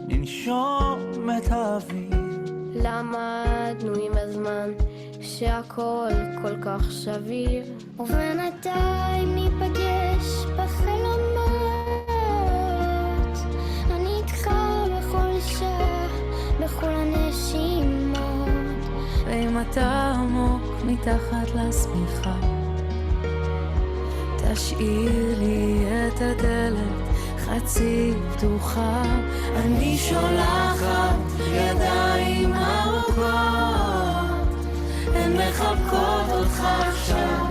Speaker 8: ננשום את האוויר.
Speaker 7: למדנו עם הזמן שהכל כל כך שביר. ובינתיים ניפגש בחלומות. אני איתך בכל שעה, בכל הנשימות.
Speaker 1: ואם אתה עמוק מתחת לשמיכה, תשאיר לי את הדלת חצי פתוחה. אני שולחת ידיים ארוכות, הן מחבקות אותך עכשיו,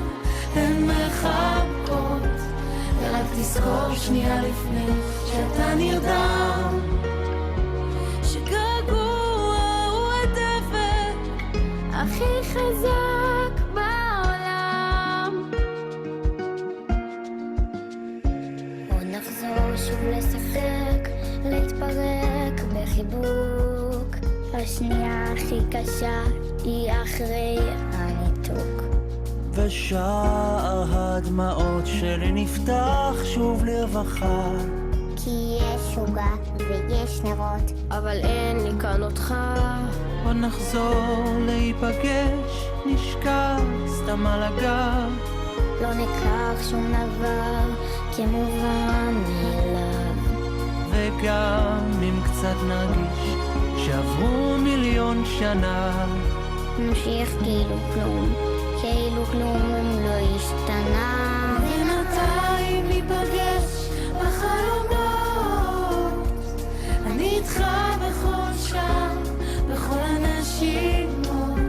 Speaker 1: הן מחבקות. ורק תזכור שנייה לפני שאתה נרדם, שגעגוע הוא הדבק
Speaker 7: הכי חזק בעולם. עוד נחזור השנייה הכי קשה היא אחרי הניתוק.
Speaker 8: ושער הדמעות שלי נפתח שוב לרווחה.
Speaker 7: כי יש עוגה ויש נרות, אבל אין לי כאן אותך.
Speaker 8: עוד נחזור להיפגש, נשכח סתם על הגב.
Speaker 7: לא ניקח שום דבר כמובן מאליו.
Speaker 8: וגם אם קצת נרגיש שעברו 1,000,000 שנה,
Speaker 7: נמשיך כאילו כלום לא השתנה.
Speaker 1: בינתיים ניפגש בחלומות, אני איתך בכל שעה, בכל הנשימות,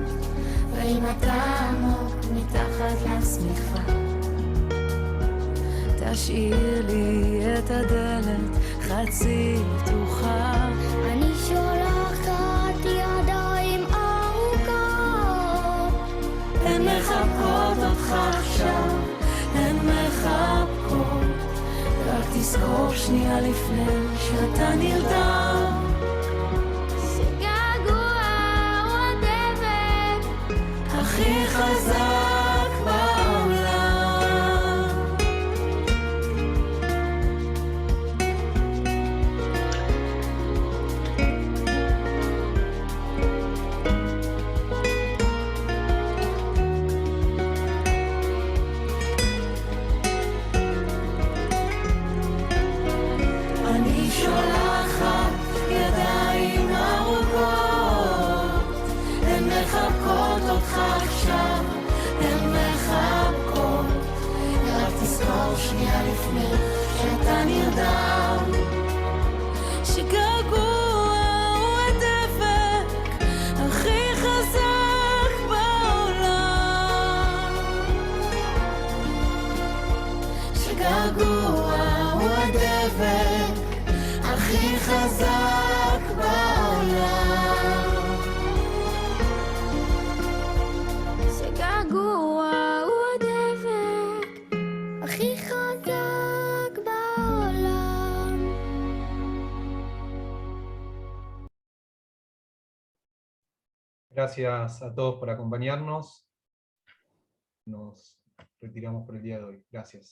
Speaker 1: ואם אתה עמוק מתחת לשמיכה, תשאיר לי את הדלת חצי פתוחה.
Speaker 7: אני שולחת ידיים ארוכות,
Speaker 1: הן מחבקות אותך עכשיו, הן מחבקות, רק תזכור שנייה לפני שאתה נרדם,
Speaker 7: שגעגוע הוא הדבק
Speaker 1: הכי חזק בעולם. אני שולחת ידיים ארוכות, הן מחבקות אותך עכשיו, הן מחבקות, רק תזכור שנייה לפני שאתה נרדם, שגעגוע הוא הדבק הכי חזק בעולם, שגעגוע הוא הדבק הכי חזק בעולם,
Speaker 7: שגעגוע הוא הדבק הכי חזק בעולם.
Speaker 3: Gracias a todos por acompañarnos. Nos retiramos por el día de hoy. Gracias.